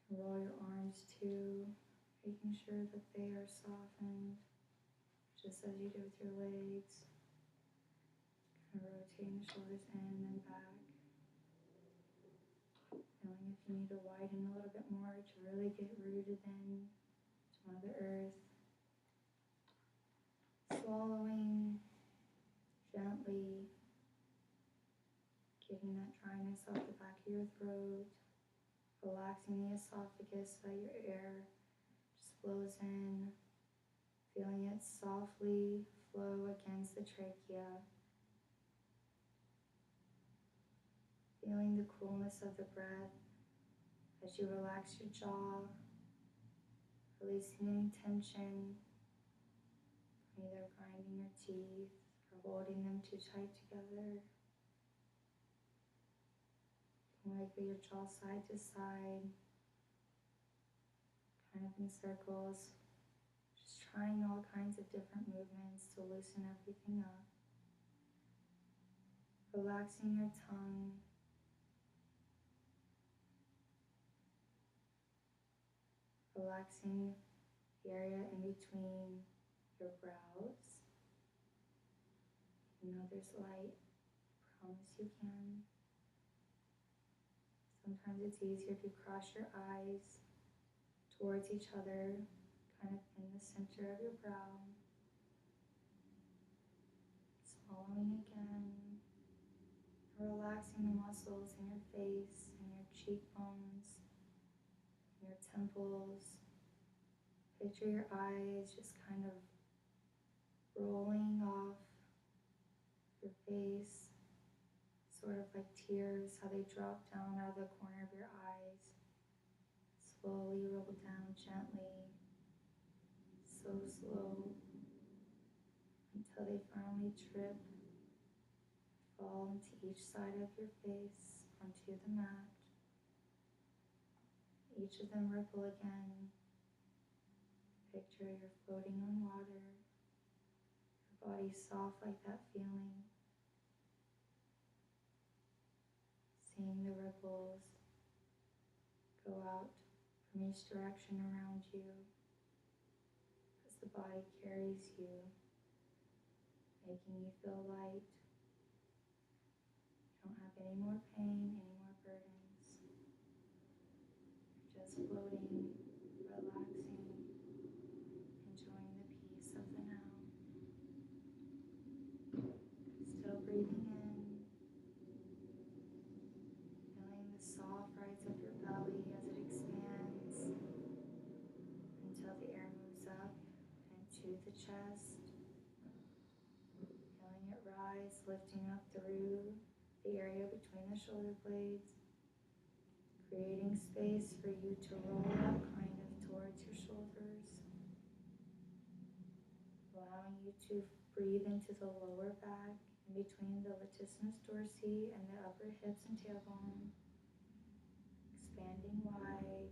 Roll your arms too, making sure that they are softened, just as you do with your legs. Kind of rotating the shoulders in and back. Feeling if you need to widen a little bit more to really get rooted in to Mother Earth. Swallowing gently, getting that dryness off the back of your throat, relaxing the esophagus so that your air just flows in, feeling it softly flow against the trachea, feeling the coolness of the breath as you relax your jaw, releasing any tension, either grinding your teeth or holding them too tight together. Wiggle your jaw side to side, kind of in circles, just trying all kinds of different movements to loosen everything up. Relaxing your tongue, relaxing the area in between your brows. You know there's light, promise you can. Sometimes it's easier to cross your eyes towards each other, kind of in the center of your brow. Swallowing again, relaxing the muscles in your face, in your cheekbones, in your temples. Picture your eyes just kind of rolling off your face, sort of like tears, how they drop down out of the corner of your eyes. Slowly roll down gently, so slow, until they finally trip, palm to each side of your face onto the mat. Each of them ripple again. Picture you're floating on water. Your body's soft like that feeling. Seeing the ripples go out from each direction around you as the body carries you, making you feel light. You don't have any more pain, any more burdens. You're just floating, relaxing, enjoying the peace of the now. Still breathing in, feeling the soft rise of your belly as it expands until the air moves up into the chest. Feeling it rise, lifting up through the area between the shoulder blades, creating space for you to roll up kind of towards your shoulders, allowing you to breathe into the lower back in between the latissimus dorsi and the upper hips and tailbone, expanding wide and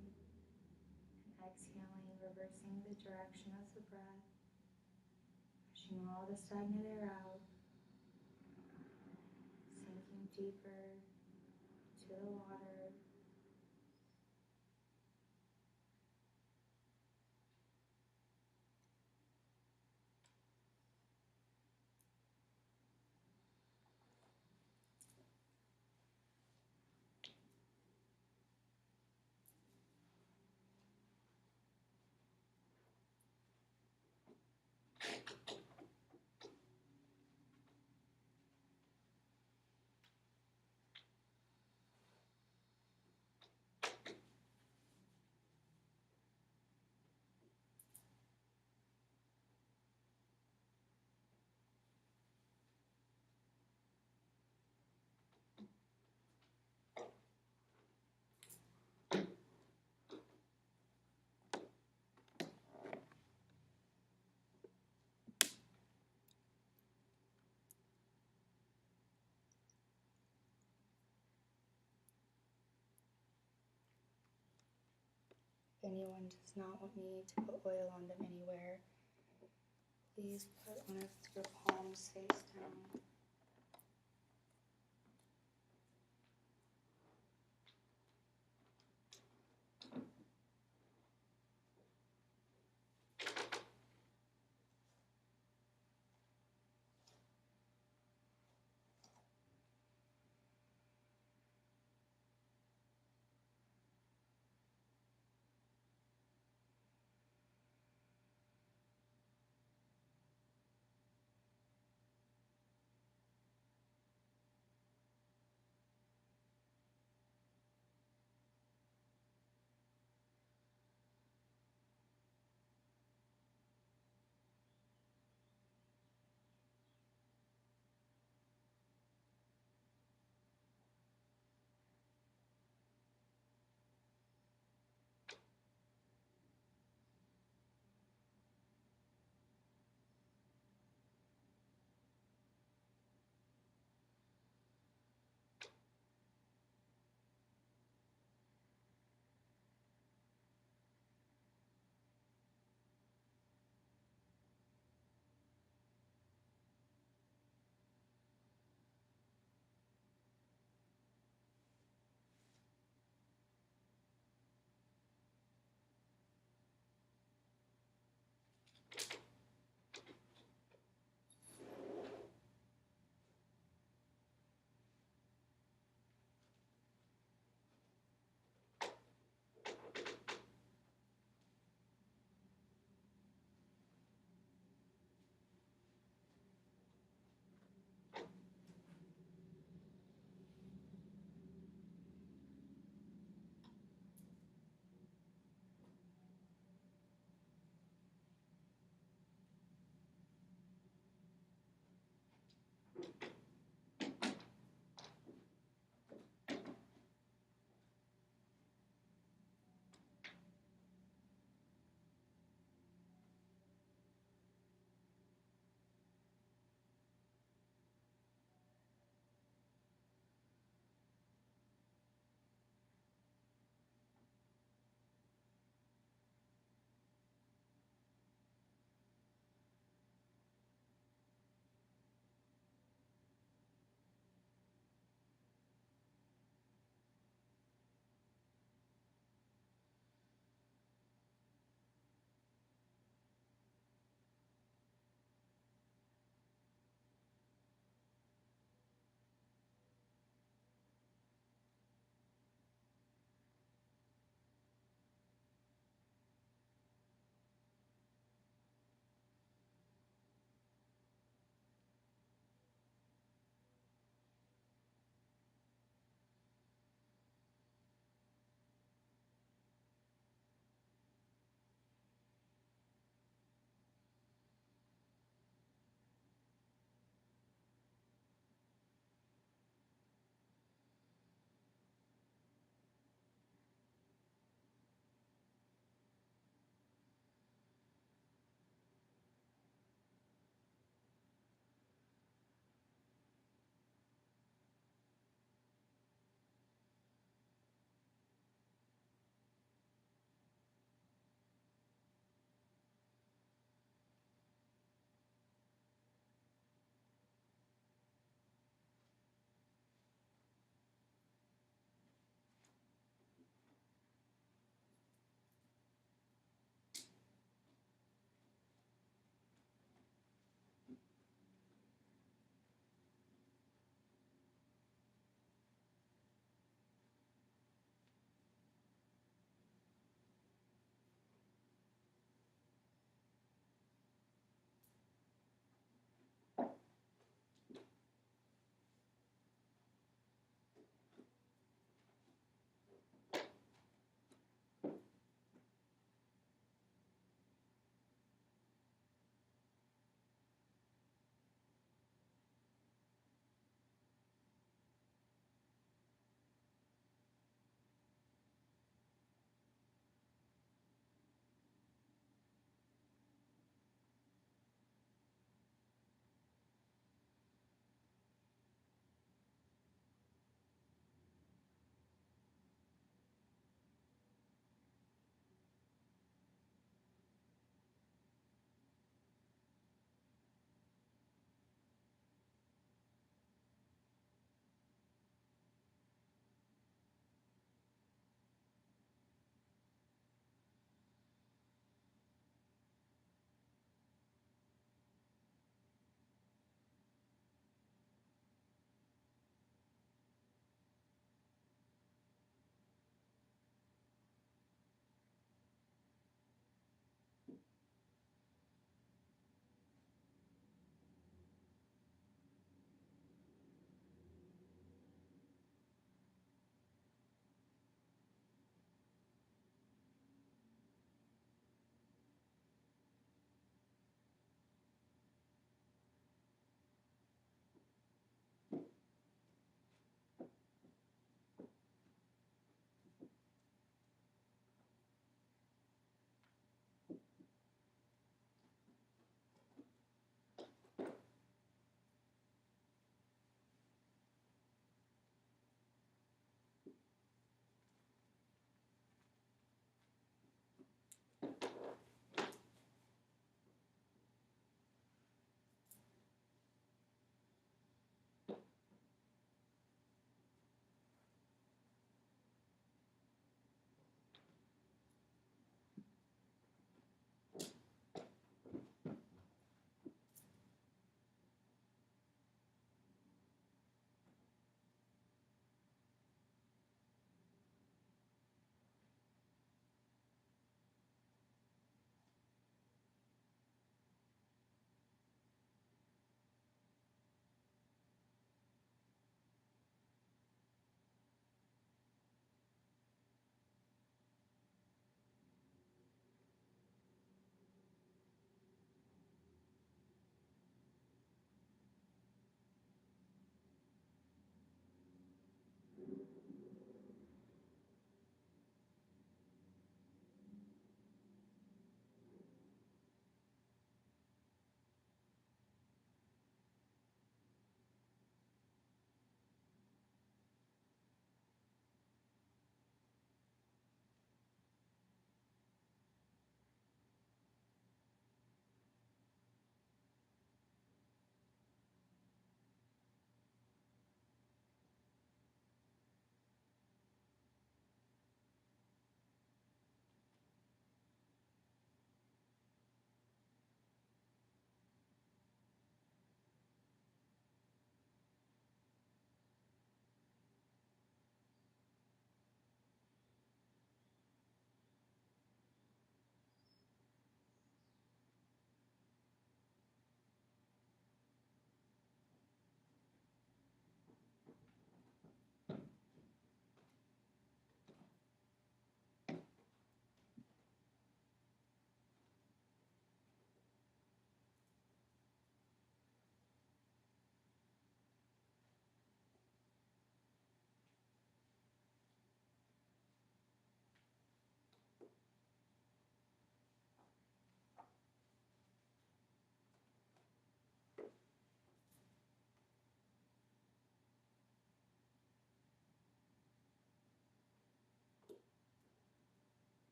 exhaling, reversing the direction of the breath, pushing all the stagnant air out, sinking deeper to the water. If anyone does not want me to put oil on them anywhere, please put one of your palms face down.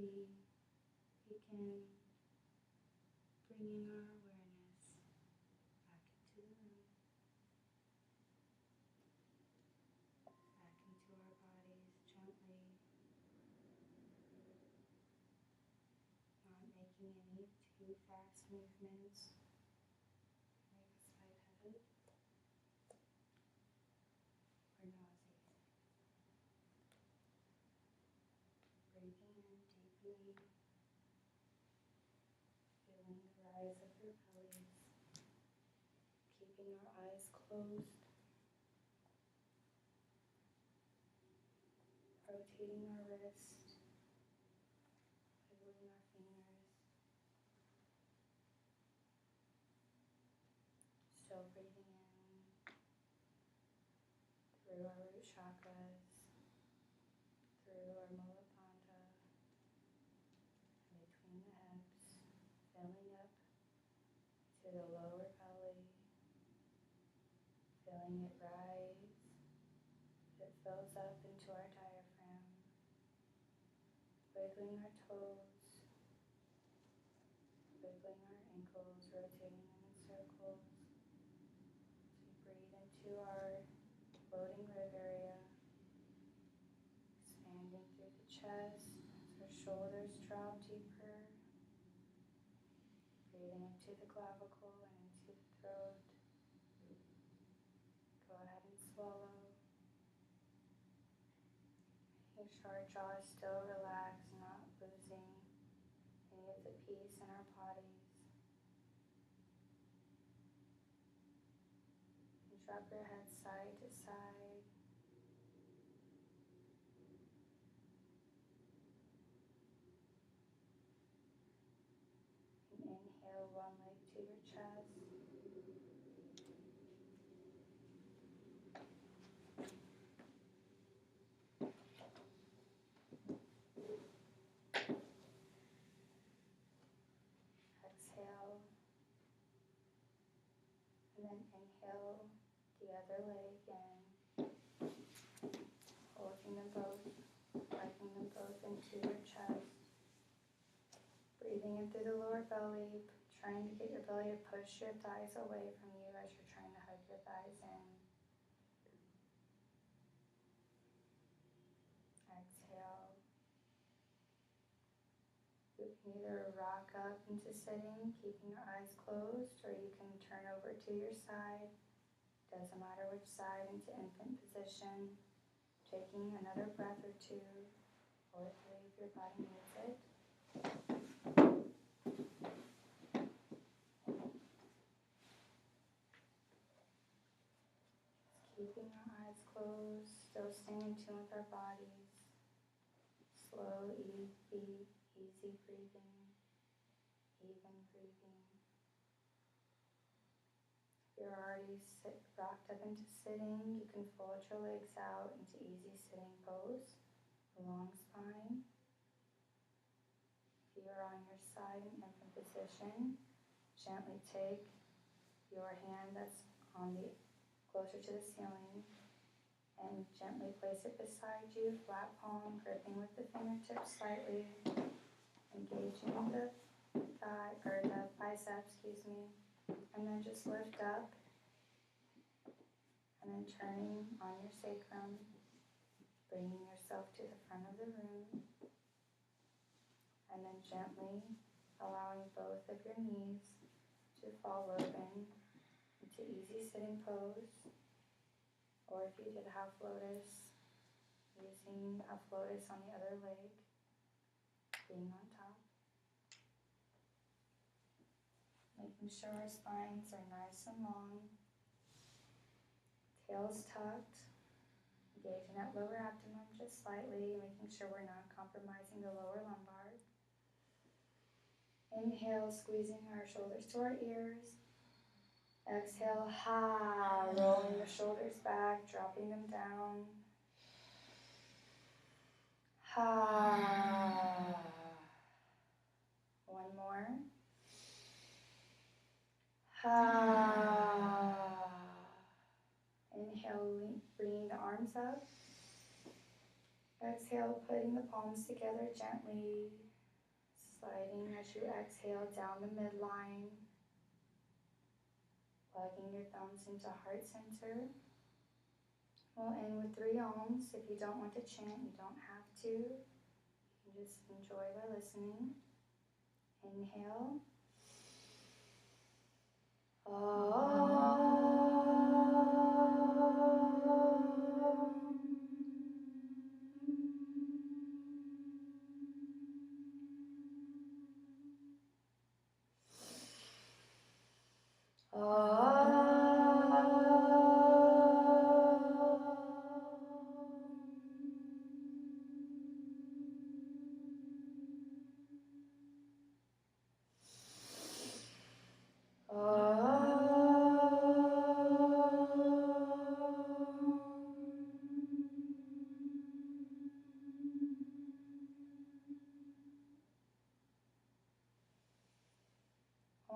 we begin bringing our awareness back into the room, back into our bodies gently, not making any too fast movements, make us lightheaded or nauseated. Breathing in deeply, feeling the rise of your bellies, keeping our eyes closed, rotating our wrist, wiggling our fingers, still breathing in through our root chakras, through our Mulapanda, between the hips, filling up to the lower belly, feeling it rise, it fills up into our diaphragm, wiggling our toes, wiggling our ankles, rotating them in circles. As we breathe into our floating rib area, expanding through the chest as our shoulders drop deeper, breathing into the clavicle and into the throat. Go ahead and swallow. Making sure our jaw is still relaxed, not losing any of the peace in our bodies. And drop your head side to side. And inhale one leg to your chest. Exhale. And then inhale the other leg and holding them both, dragging them both into your chest. Breathing in through the lower belly, trying to get your belly to push your thighs away from you as you're trying to hug your thighs in. Exhale. You can either rock up into sitting, keeping your eyes closed, or you can turn over to your side. Doesn't matter which side, into infant position. Taking another breath or two, or three if your body needs it. Keeping our eyes closed, still staying in tune with our bodies. Slow, easy breathing, even breathing. If you're already rocked up into sitting, you can fold your legs out into easy sitting pose, long spine. If you're on your side in infant position, gently take your hand that's on the closer to the ceiling and gently place it beside you, flat palm, gripping with the fingertips slightly, engaging the thigh or the bicep, and then just lift up and then turning on your sacrum, bringing yourself to the front of the room, and then gently allowing both of your knees to fall open into easy sitting pose. Or if you did half lotus, using half lotus on the other leg, being on top. Making sure our spines are nice and long. Tail's tucked. Engaging that lower abdomen just slightly, making sure we're not compromising the lower lumbar. Inhale, squeezing our shoulders to our ears. Exhale, rolling the shoulders back, dropping them down. One more. Inhale, bringing the arms up. Exhale, putting the palms together gently. Sliding as you exhale down the midline. Plugging your thumbs into heart center. We'll end with 3 ohms. If you don't want to chant, you don't have to. You can just enjoy by listening. Inhale.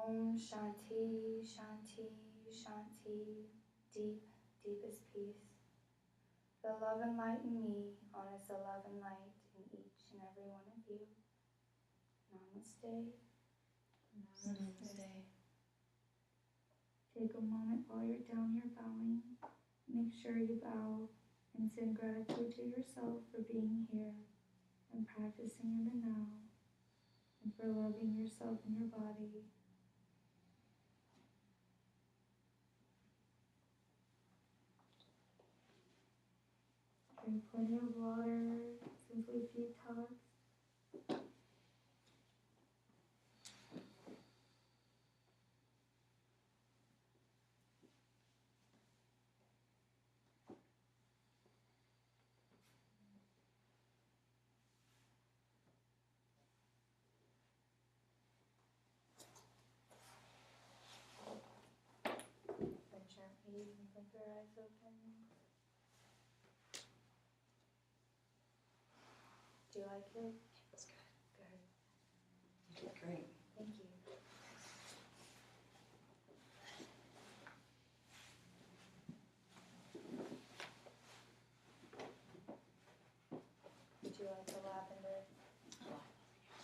Om Shanti, Shanti, Shanti, deep, deepest peace. The love and light in me honors the love and light in each and every one of you. Namaste. Namaste. Take a moment while you're down here bowing. Make sure you bow and send gratitude to yourself for being here and practicing in the now and for loving yourself and your body. Drink plenty of water, simply detox. And gently you can blink your eyes open. Do you like it? That's good. Good. You did great. Thank you. Did you like the lavender? Oh,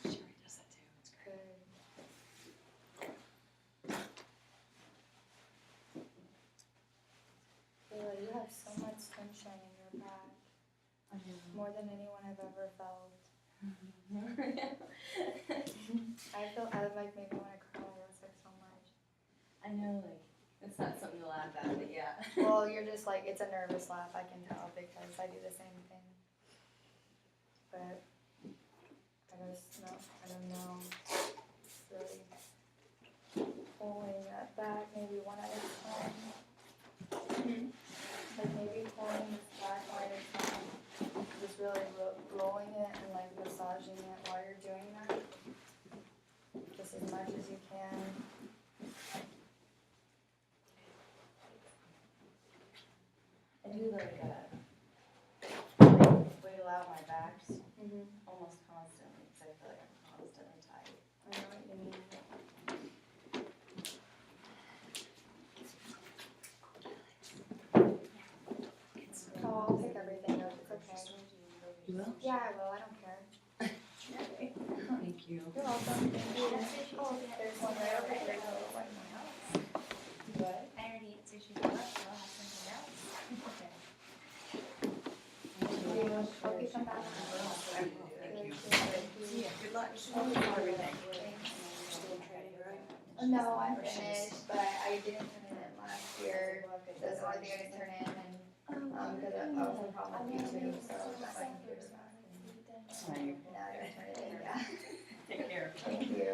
Sherry does that too. It's great. Good. Kayla, you have so much tension in your back. I know. More than anyone I've ever felt. I like maybe want to cry. It was like so much. I know, like, it's not something to laugh at, but yeah. Well, you're just like, it's a nervous laugh, I can tell, because I do the same thing. But I don't know. It's really pulling that back, maybe one at a time. Like maybe pulling this back one at a time. Just really rolling it and like massaging it while you're doing that. Just as much as you can. I do like wiggle out my backs almost constantly because I feel like I'm constantly tight. I know what you mean. Oh, I'll pick everything up. It's okay. You will? Yeah, I will. I don't care. Thank you. You're welcome. Thank you. Oh, there's one right over here. What? I already ate sushi for lunch, so I'll have something else. Okay, come back. Thank you. See ya. Good luck. Everything. No, I'm finished, but I didn't turn it in last year. That's the only thing I didn't turn in, and because I was having a problem with YouTube, so my computer's not. Fine. Now I gotta turn it in, yeah. Take care. Thank you.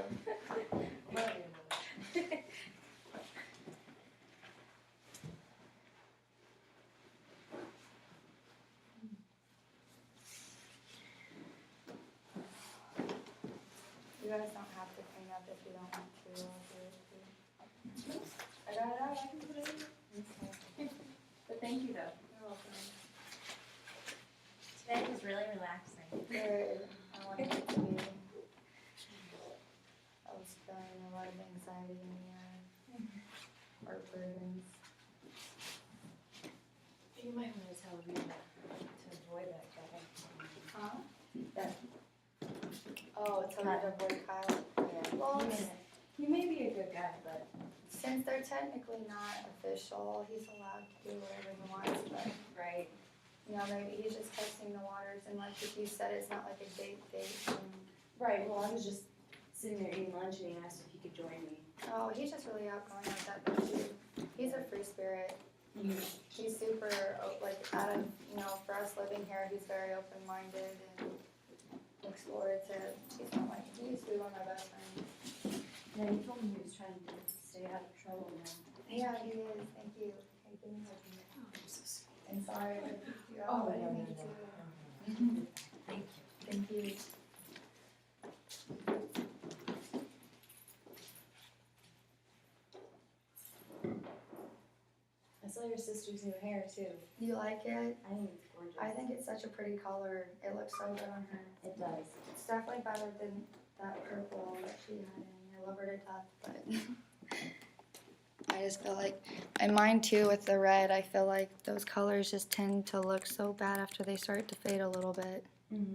You guys don't have to clean up if you don't want to. I'll do it too. I got it out. I can put it in. Okay. But thank you though. You're welcome. Today was really relaxing. Good. I wanted it to be. I was feeling a lot of anxiety in the air. Or burdens. You might want to tell me to avoid that guy. Huh? That Oh, it's hard to avoid Kyle. Yeah. Well, He may be a good guy, but since they're technically not official, he's allowed to do whatever he wants, but, right. you know, maybe he's just testing the waters, and like if you said, it's not like a date, and, Right, well, I was just sitting there eating lunch and he asked if he could join me. oh, he's just really outgoing like that, though, too. He's a free spirit. He's super, like, out of, you know, for us living here, he's very open-minded and explorative. He's not like, he used to be one of my best friends. Yeah, he told me he was trying to stay out of trouble now. Yeah, he is, thank you. Thank you. And sorry I didn't pick you Oh, up, I no, didn't no, mean to. Thank you. Thank you. I saw your sister's new hair too. You like it? I think it's gorgeous. I think it's such a pretty color. It looks so good on her. It does. It's definitely better than that purple that she had in. I love her to death, but I just feel like, and mine too with the red, I feel like those colors just tend to look so bad after they start to fade a little bit. Mm-hmm.